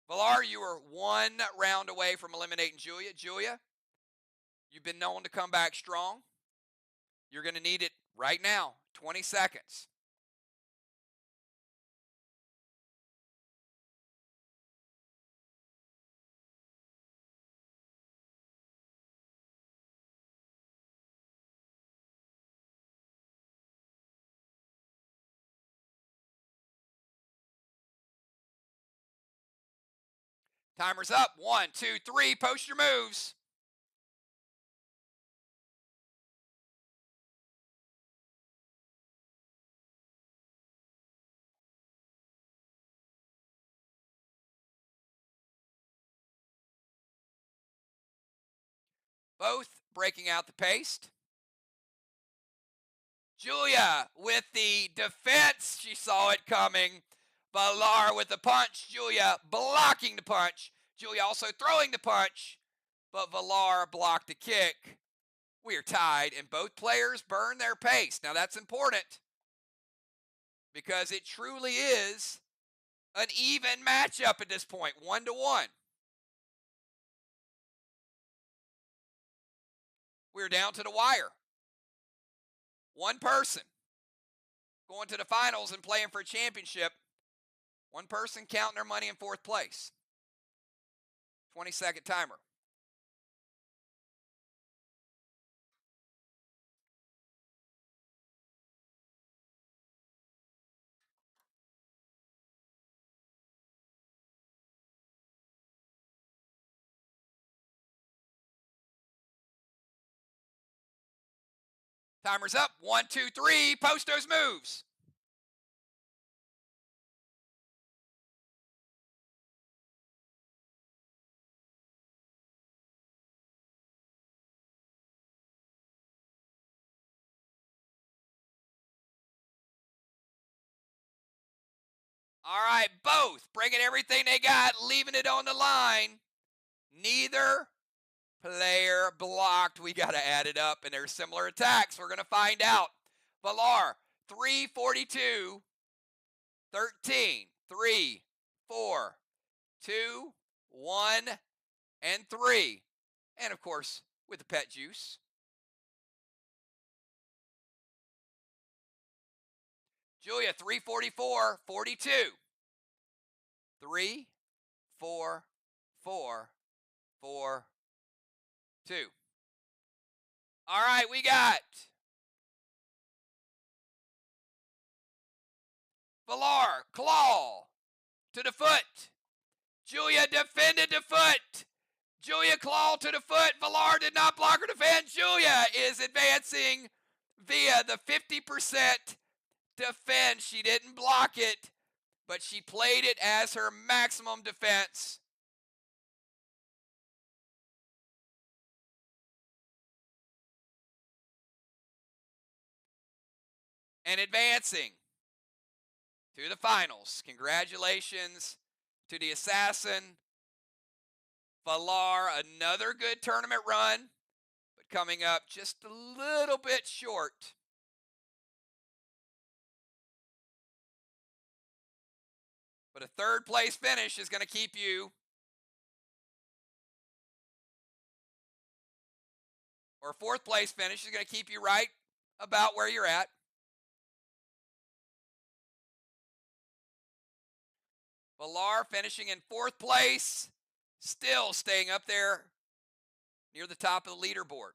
Villar, you are 1 round away from eliminating Julia. Julia, you've been known to come back strong. You're going to need it right now. 20 seconds. Timer's up. 1, 2, 3. Post your moves. Both breaking out the paste. Julia with the defense. She saw it coming. Valar with the punch. Julia blocking the punch. Julia also throwing the punch, but Valar blocked the kick. We are tied, and both players burn their pace. Now that's important because it truly is an even matchup at this point, 1-1. We're down to the wire. One person going to the finals and playing for a championship. One person counting their money in fourth place. 20-second timer. Timer's up. 1, 2, 3. Post those moves. All right, both bringing everything they got, leaving it on the line. Neither player blocked. We got to add it up, and there's similar attacks. We're going to find out. Valar, 342, 13, 3, 4, 2, 1, and 3. And, of course, with the pet juice. Julia, 344, 42. 3, 4, 4, 4, 2. All right, we got Valar, claw to the foot. Julia defended the foot. Julia claw to the foot. Valar did not block or defend. Julia is advancing via the 50% defense. She didn't block it, but she played it as her maximum defense. And advancing to the finals. Congratulations to the assassin, Valar. Another good tournament run, but coming up just a little bit short. But a third place finish is going to keep you, or a fourth place finish is going to keep you right about where you're at. Valar finishing in fourth place, still staying up there near the top of the leaderboard.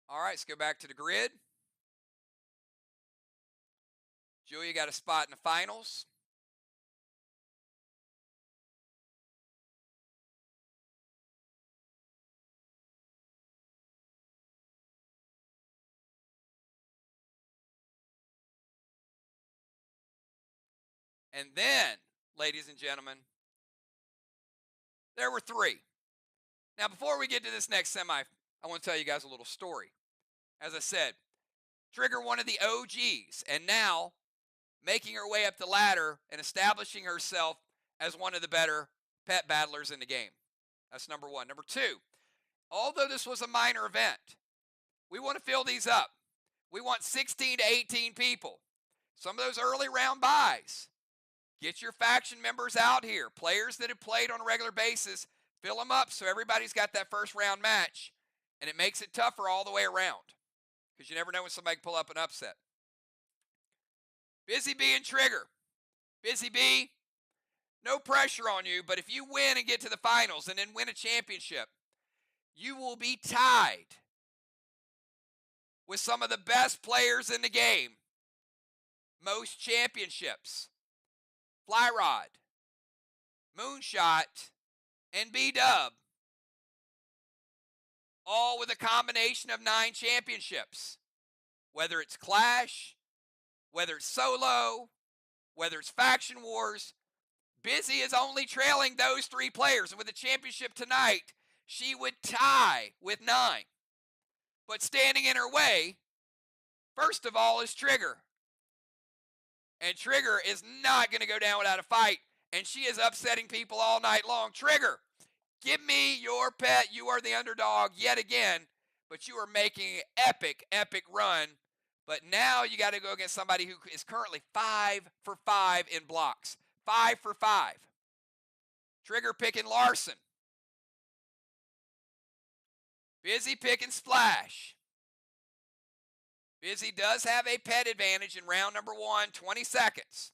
All right, let's go back to the grid. Julia got a spot in the finals. And then, ladies and gentlemen, there were 3. Now, before we get to this next semi, I want to tell you guys a little story. As I said, Trigger, one of the OGs, and now making her way up the ladder and establishing herself as one of the better pet battlers in the game. That's number 1. Number 2, although this was a minor event, we want to fill these up. We want 16 to 18 people. Some of those early round buys. Get your faction members out here. Players that have played on a regular basis, fill them up so everybody's got that first round match. And it makes it tougher all the way around. Because you never know when somebody can pull up an upset. Busy Bee and Trigger. Busy Bee, no pressure on you, but if you win and get to the finals and then win a championship, you will be tied with some of the best players in the game. Most championships. Flyrod, Moonshot, and B-Dub all with a combination of 9 championships. Whether it's Clash, whether it's solo, whether it's Faction Wars, Busy is only trailing those 3 players. And with the championship tonight, she would tie with 9. But standing in her way, first of all, is Trigger. And Trigger is not going to go down without a fight. And she is upsetting people all night long. Trigger, give me your pet. You are the underdog yet again. But you are making an epic run. But now you got to go against somebody who is currently 5 for 5 in blocks. 5 for 5. Trigger picking Larson. Busy picking Splash. Busy does have a pet advantage in round number 1, 20 seconds.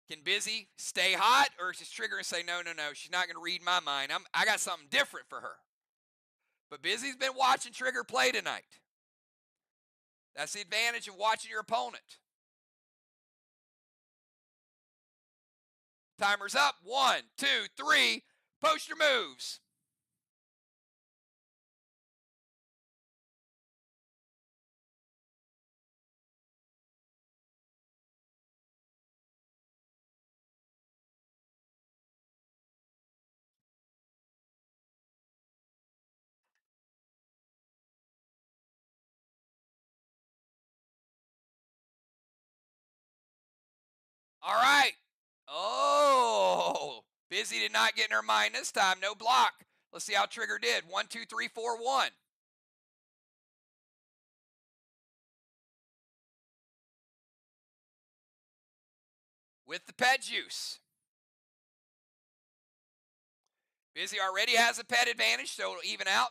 Can Busy stay hot, or is Trigger and say, no, she's not going to read my mind. I got something different for her. But Busy's been watching Trigger play tonight. That's the advantage of watching your opponent. Timer's up. 1, 2, 3. Post your moves. All right. Oh, Busy did not get in her mind this time. No block. Let's see how Trigger did. 1, 2, 3, 4, 1. With the pet juice. Busy already has a pet advantage, so it'll even out.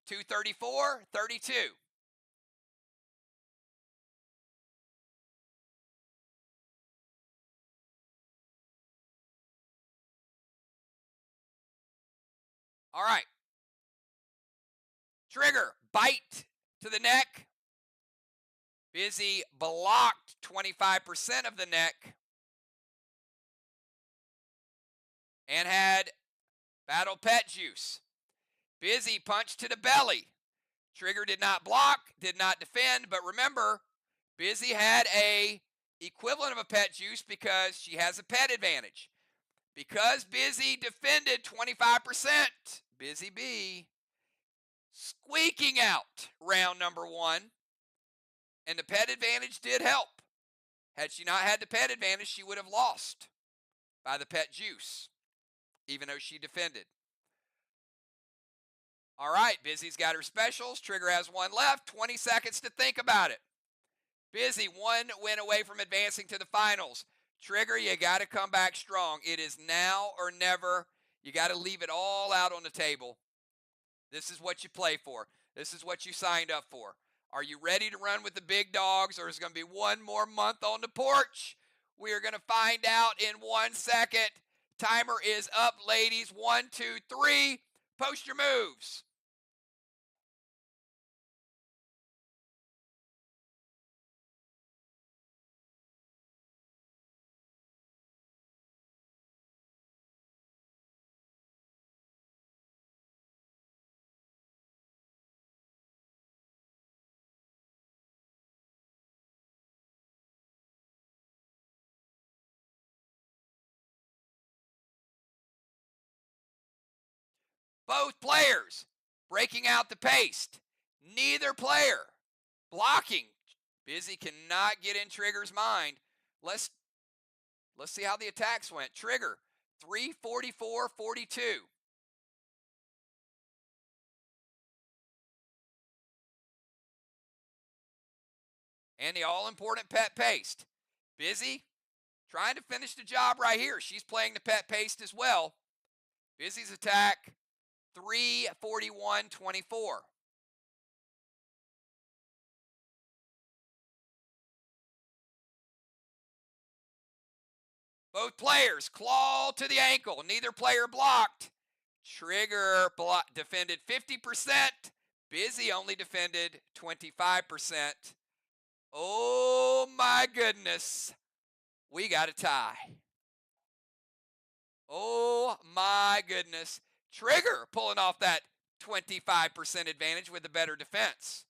234, 32. All right. Trigger, bite to the neck. Busy blocked 25% of the neck. And had battle pet juice. Busy punch to the belly. Trigger did not block, did not defend, but remember, Busy had a equivalent of a pet juice because she has a pet advantage. Because Busy defended 25%, Busy B squeaking out round number 1. And the pet advantage did help. Had she not had the pet advantage, she would have lost by the pet juice, even though she defended. All right, Busy's got her specials. Trigger has 1 left. 20 seconds to think about it. Busy, 1 win away from advancing to the finals. Trigger, you got to come back strong. It is now or never. You got to leave it all out on the table. This is what you play for. This is what you signed up for. Are you ready to run with the big dogs, or is it going to be 1 more month on the porch? We are going to find out in 1 second. Timer is up, ladies. 1, 2, 3. Post your moves. Both players breaking out the paste. Neither player blocking. Busy cannot get in Trigger's mind. Let's see how the attacks went. Trigger, 344, 42. And the all-important pet paste. Busy trying to finish the job right here. She's playing the pet paste as well. Busy's attack, 341, 24. Both players claw to the ankle. Neither player blocked. Trigger defended 50%. Busy only defended 25%. Oh my goodness. We got a tie. Oh my my goodness. Trigger pulling off that 25% advantage with a better defense.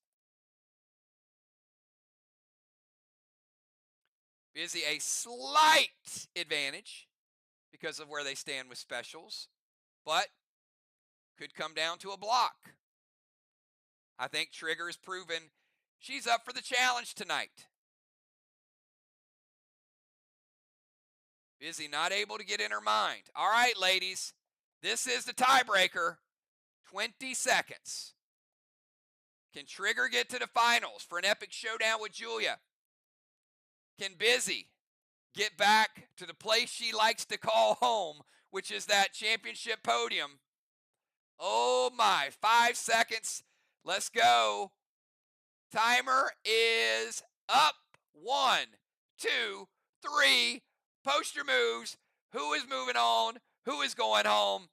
Busy a slight advantage because of where they stand with specials, but could come down to a block. I think Trigger has proven she's up for the challenge tonight. Busy not able to get in her mind. All right, ladies, this is the tiebreaker. 20 seconds. Can Trigger get to the finals for an epic showdown with Julia? Can Busy get back to the place she likes to call home, which is that championship podium? Oh my, 5 seconds. Let's go. Timer is up. 1, 2, 3. Post your moves. Who is moving on? Who is going home?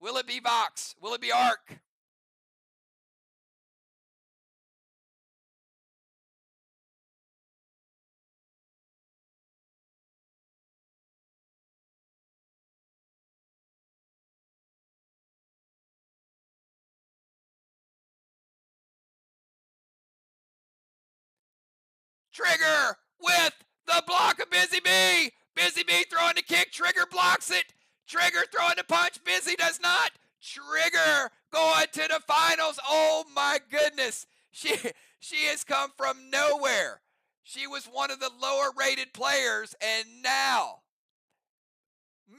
Will it be Vox? Will it be Arc? Trigger with the block of Busy Bee. Busy Bee throwing the kick. Trigger blocks it. Trigger throwing the punch. Busy does not. Trigger going to the finals. Oh my goodness. She has come from nowhere. She was one of the lower rated players, and now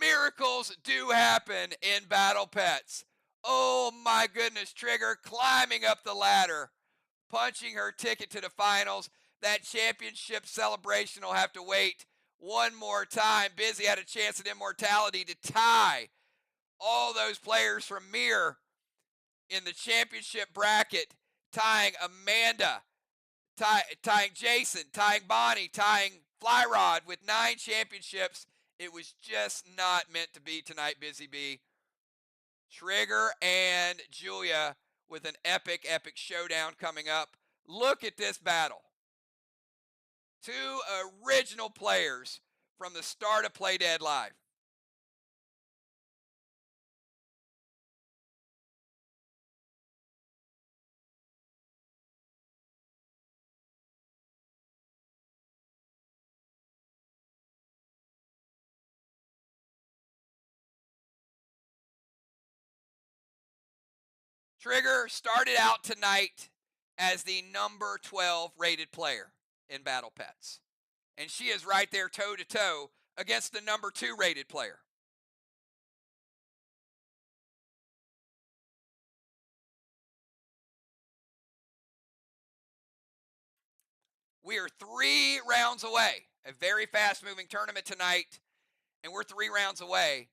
miracles do happen in Battle Pets. Oh my goodness. Trigger climbing up the ladder, punching her ticket to the finals. That championship celebration will have to wait one more time. Busy had a chance at immortality to tie all those players from Mir in the championship bracket, tying Amanda, tying Jason, tying Bonnie, tying Flyrod with 9 championships. It was just not meant to be tonight, Busy Bee. Trigger and Julia with an epic, epic showdown coming up. Look at this battle. 2 original players from the start of Play Dead Live. Trigger started out tonight as the number 12 rated player in Battle Pets. And she is right there toe to toe against the number 2 rated player. We are 3 rounds away. A very fast moving tournament tonight. And we're 3 rounds away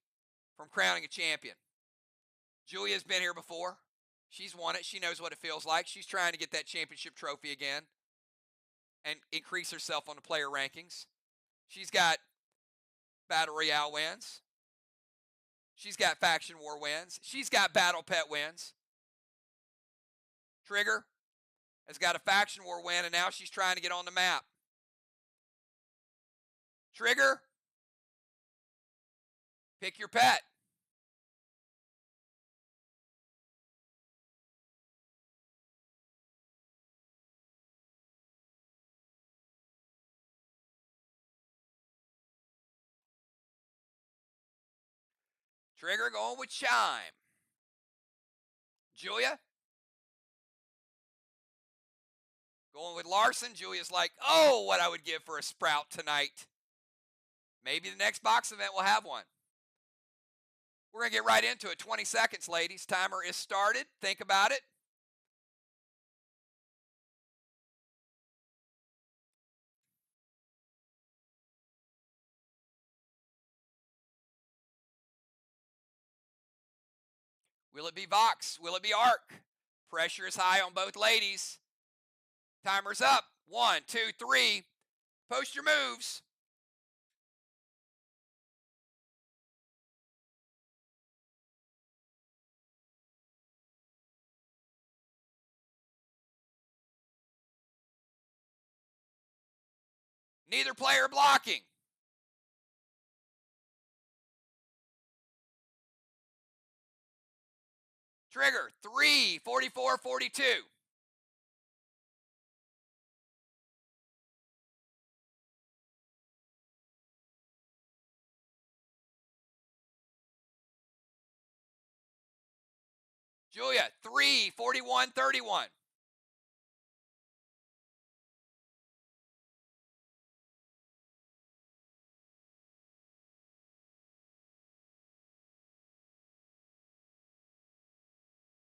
from crowning a champion. Julia's been here before. She's won it. She knows what it feels like. She's trying to get that championship trophy again and increase herself on the player rankings. She's got Battle Royale wins. She's got Faction War wins. She's got Battle Pet wins. Trigger has got a Faction War win, and now she's trying to get on the map. Trigger, pick your pet. Trigger going with Chime. Julia going with Larson. Julia's like, oh, what I would give for a Sprout tonight. Maybe the next box event will have one. We're going to get right into it. 20 seconds, ladies. Timer is started. Think about it. Will it be Vox? Will it be Arc? Pressure is high on both ladies. Timer's up. 1, 2, 3. Post your moves. Neither player blocking. Trigger, 3, 44, 42. Julia, 3, 41, 31.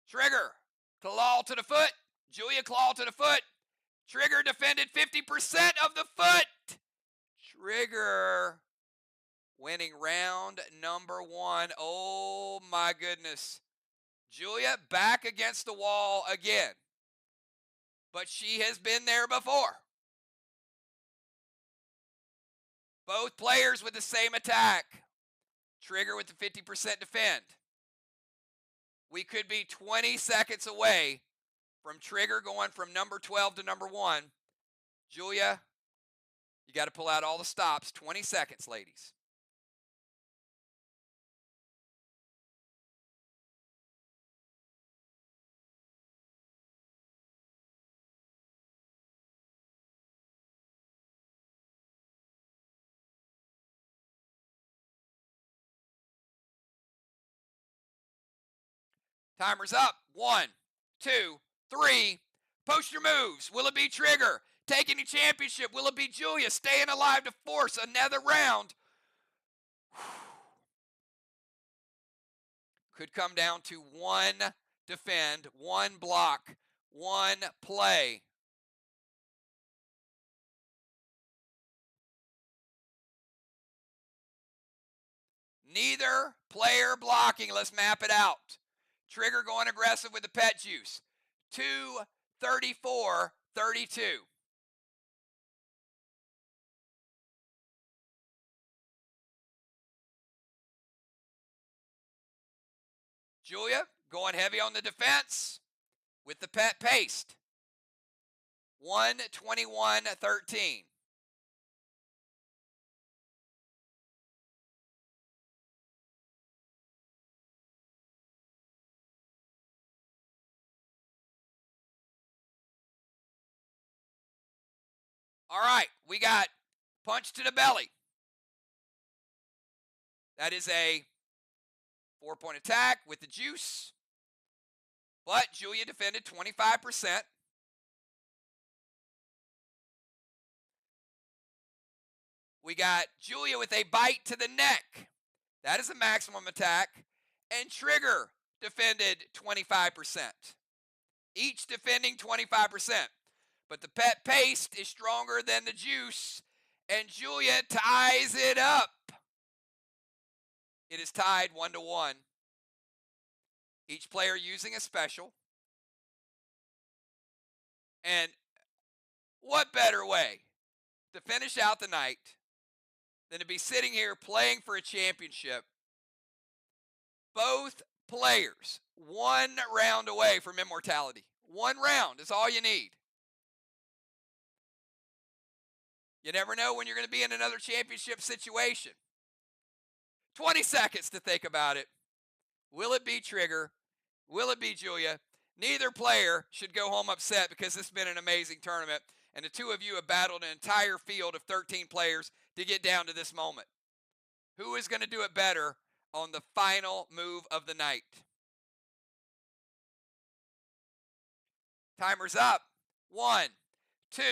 Trigger, claw to the foot. Julia, claw to the foot. Trigger defended 50% of the foot. Trigger winning round number 1. Oh my goodness. Julia back against the wall again. But she has been there before. Both players with the same attack. Trigger with the 50% defend. We could be 20 seconds away from Trigger going from number 12 to number 1. Julia, you got to pull out all the stops. 20 seconds, ladies. Timer's up. 1, 2, 3. Post your moves. Will it be Trigger taking the championship? Will it be Julia staying alive to force another round? Could come down to one defend, one block, one play. Neither player blocking. Let's map it out. Trigger going aggressive with the pet juice. 2, 34, 32. Julia going heavy on the defense with the pet paste. 121, 13. All right, we got punch to the belly. That is a 4-point attack with the juice. But Julia defended 25%. We got Julia with a bite to the neck. That is a maximum attack. And Trigger defended 25%. Each defending 25%. But the pet paste is stronger than the juice. And Julia ties it up. It is tied 1-1. Each player using a special. And what better way to finish out the night than to be sitting here playing for a championship? Both players 1 round away from immortality. 1 round is all you need. You never know when you're going to be in another championship situation. 20 seconds to think about it. Will it be Trigger? Will it be Julia? Neither player should go home upset because this has been an amazing tournament. And the two of you have battled an entire field of 13 players to get down to this moment. Who is going to do it better on the final move of the night? Timer's up. 1, 2,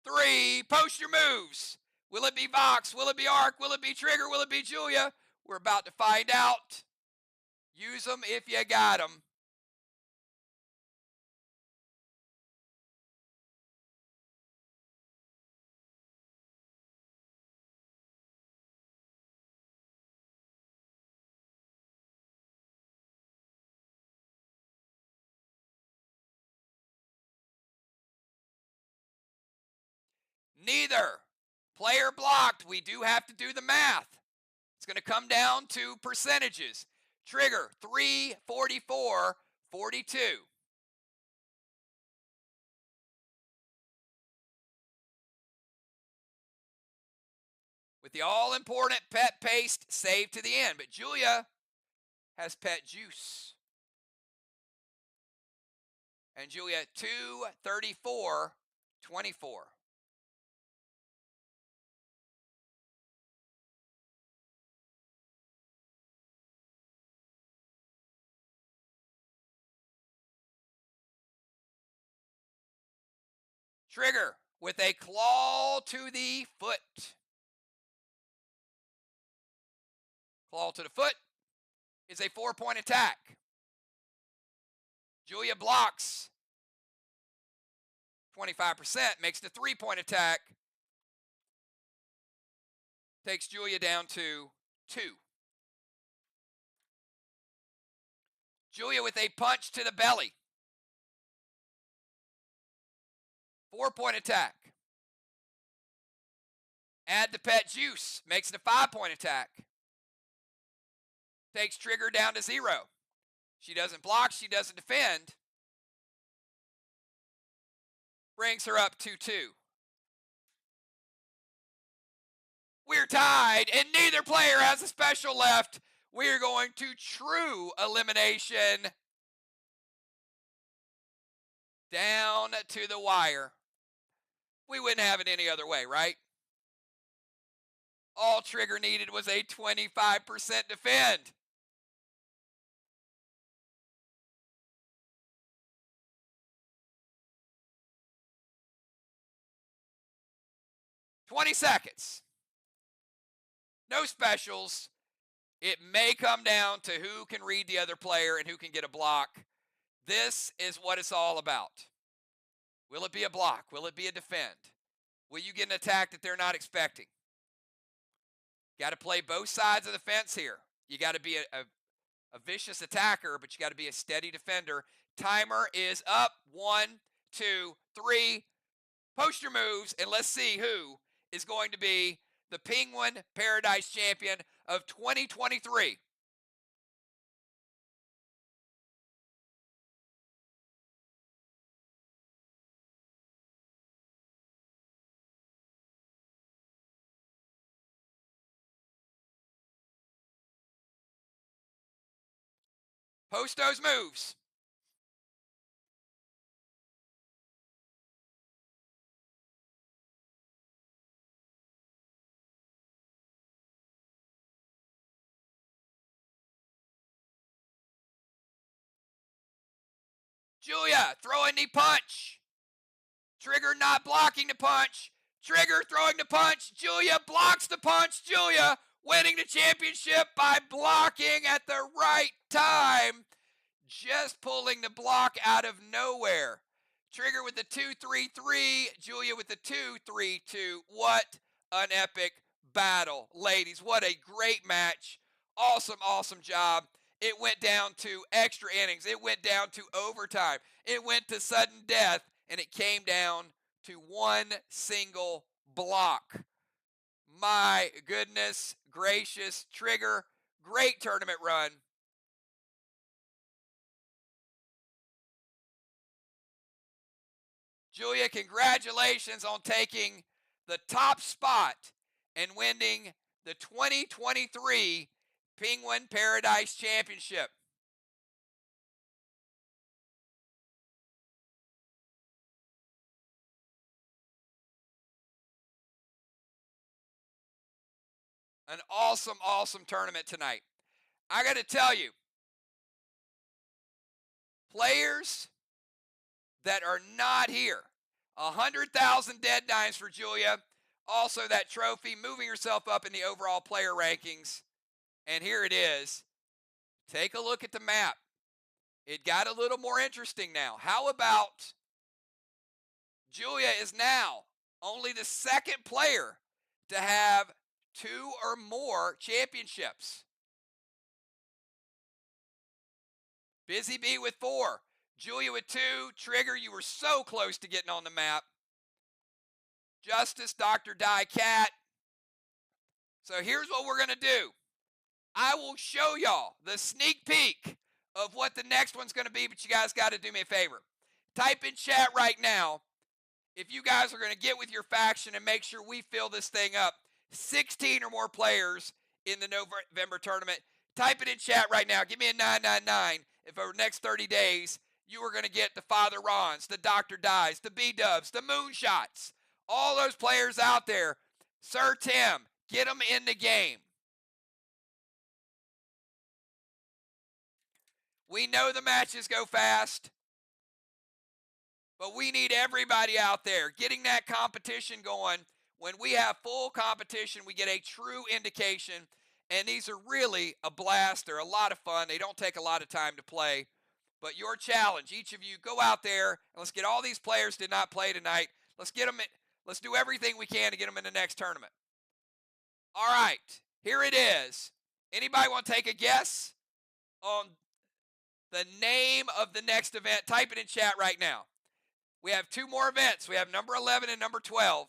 3. Post your moves. Will it be Vox? Will it be Arc? Will it be Trigger? Will it be Julia? We're about to find out. Use them if you got them. Neither player blocked. We do have to do the math. It's going to come down to percentages. Trigger 3, 44, 42. With the all-important pet paste saved to the end. But Julia has pet juice. And Julia, 234.24. Trigger with a claw to the foot. Claw to the foot is a 4-point attack. Julia blocks 25%, makes the 3-point attack. Takes Julia down to 2. Julia with a punch to the belly. 4-point attack. Add the pet juice, makes it a 5-point attack. Takes Trigger down to 0. She doesn't block, she doesn't defend. Brings her up 2-2. We're tied, and neither player has a special left. We're going to true elimination. Down to the wire. We wouldn't have it any other way, right? All Trigger needed was a 25% defend. "20 seconds. No specials. It may come down to who can read the other player and who can get a block. This is what it's all about. Will it be a block? Will it be a defend? Will you get an attack that they're not expecting? Got to play both sides of the fence here. You got to be a vicious attacker, but you got to be a steady defender. Timer is up. 1, 2, 3. Post your moves, and let's see who is going to be the Penguin Paradise Champion of 2023. Post those moves. Julia throwing the punch. Trigger not blocking the punch. Trigger throwing the punch. Julia blocks the punch. Julia winning the championship by blocking at the right time. Just pulling the block out of nowhere. Trigger with the 2-3-3. Julia with the 2-3-2. What an epic battle, ladies. What a great match. Awesome, awesome job. It went down to extra innings. It went down to overtime. It went to sudden death, and it came down to one single block. My goodness gracious, Trigger, great tournament run. Julia, congratulations on taking the top spot and winning the 2023 Penguin Paradise Championship. An awesome, awesome tournament tonight. I got to tell you, players that are not here, 100,000 dead dimes for Julia. Also that trophy, moving herself up in the overall player rankings. And here it is. Take a look at the map. It got a little more interesting now. How about Julia is now only the second player to have 2 or more championships. Busy Bee with 4. Julia with 2. Trigger, you were so close to getting on the map. Justice, Dr. Die Cat. So here's what we're going to do. I will show y'all the sneak peek of what the next one's going to be, but you guys got to do me a favor. Type in chat right now if you guys are going to get with your faction and make sure we fill this thing up. 16 or more players in the November tournament. Type it in chat right now. Give me a 999 if over the next 30 days you are going to get the Father Rons, the Dr. Dies, the B-Dubs, the Moonshots, all those players out there. Sir Tim, get them in the game. We know the matches go fast, but we need everybody out there getting that competition going. When we have full competition, we get a true indication, and these are really a blast. They're a lot of fun. They don't take a lot of time to play, but your challenge, each of you, go out there and let's get all these players did not play tonight. Let's get them in, let's do everything we can to get them in the next tournament. All right, here it is. Anybody want to take a guess on the name of the next event? Type it in chat right now. We have two more events. We have number 11 and number 12.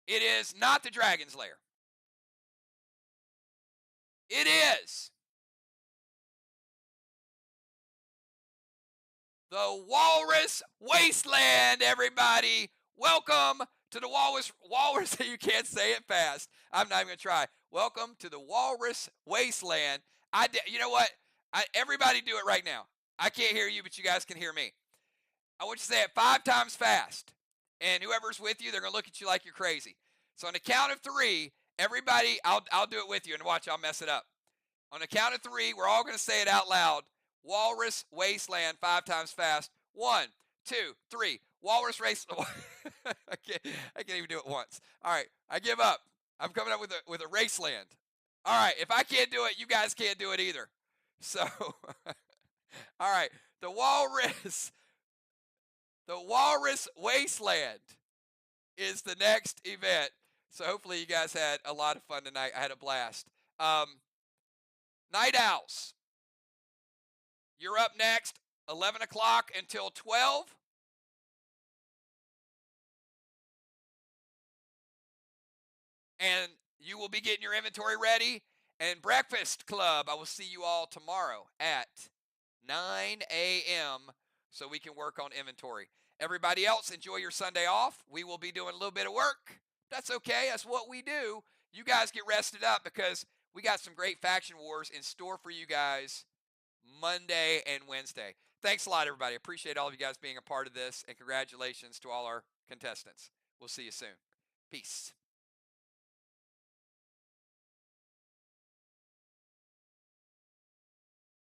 It is not the Dragon's Lair. It is the Walrus Wasteland, everybody. Welcome to the Walrus. You can't say it fast. I'm not even going to try. Welcome to the Walrus Wasteland. You know what? Everybody do it right now. I can't hear you, but you guys can hear me. I want you to say it 5 times fast. And whoever's with you, they're going to look at you like you're crazy. So on the count of 3, everybody, I'll do it with you, and watch, I'll mess it up. On the count of 3, we're all going to say it out loud. Walrus Wasteland 5 times fast. 1, 2, 3. Walrus Wasteland. I can't even do it once. All right, I give up. I'm coming up with a Raceland. All right, if I can't do it, you guys can't do it either. So, all right, the Walrus Wasteland is the next event. So hopefully you guys had a lot of fun tonight. I had a blast. Night Owls, you're up next, 11 o'clock until 12. And you will be getting your inventory ready. And Breakfast Club, I will see you all tomorrow at 9 a.m. so we can work on inventory. Everybody else, enjoy your Sunday off. We will be doing a little bit of work. That's okay. That's what we do. You guys get rested up because we got some great faction wars in store for you guys Monday and Wednesday. Thanks a lot, everybody. Appreciate all of you guys being a part of this, and congratulations to all our contestants. We'll see you soon. Peace.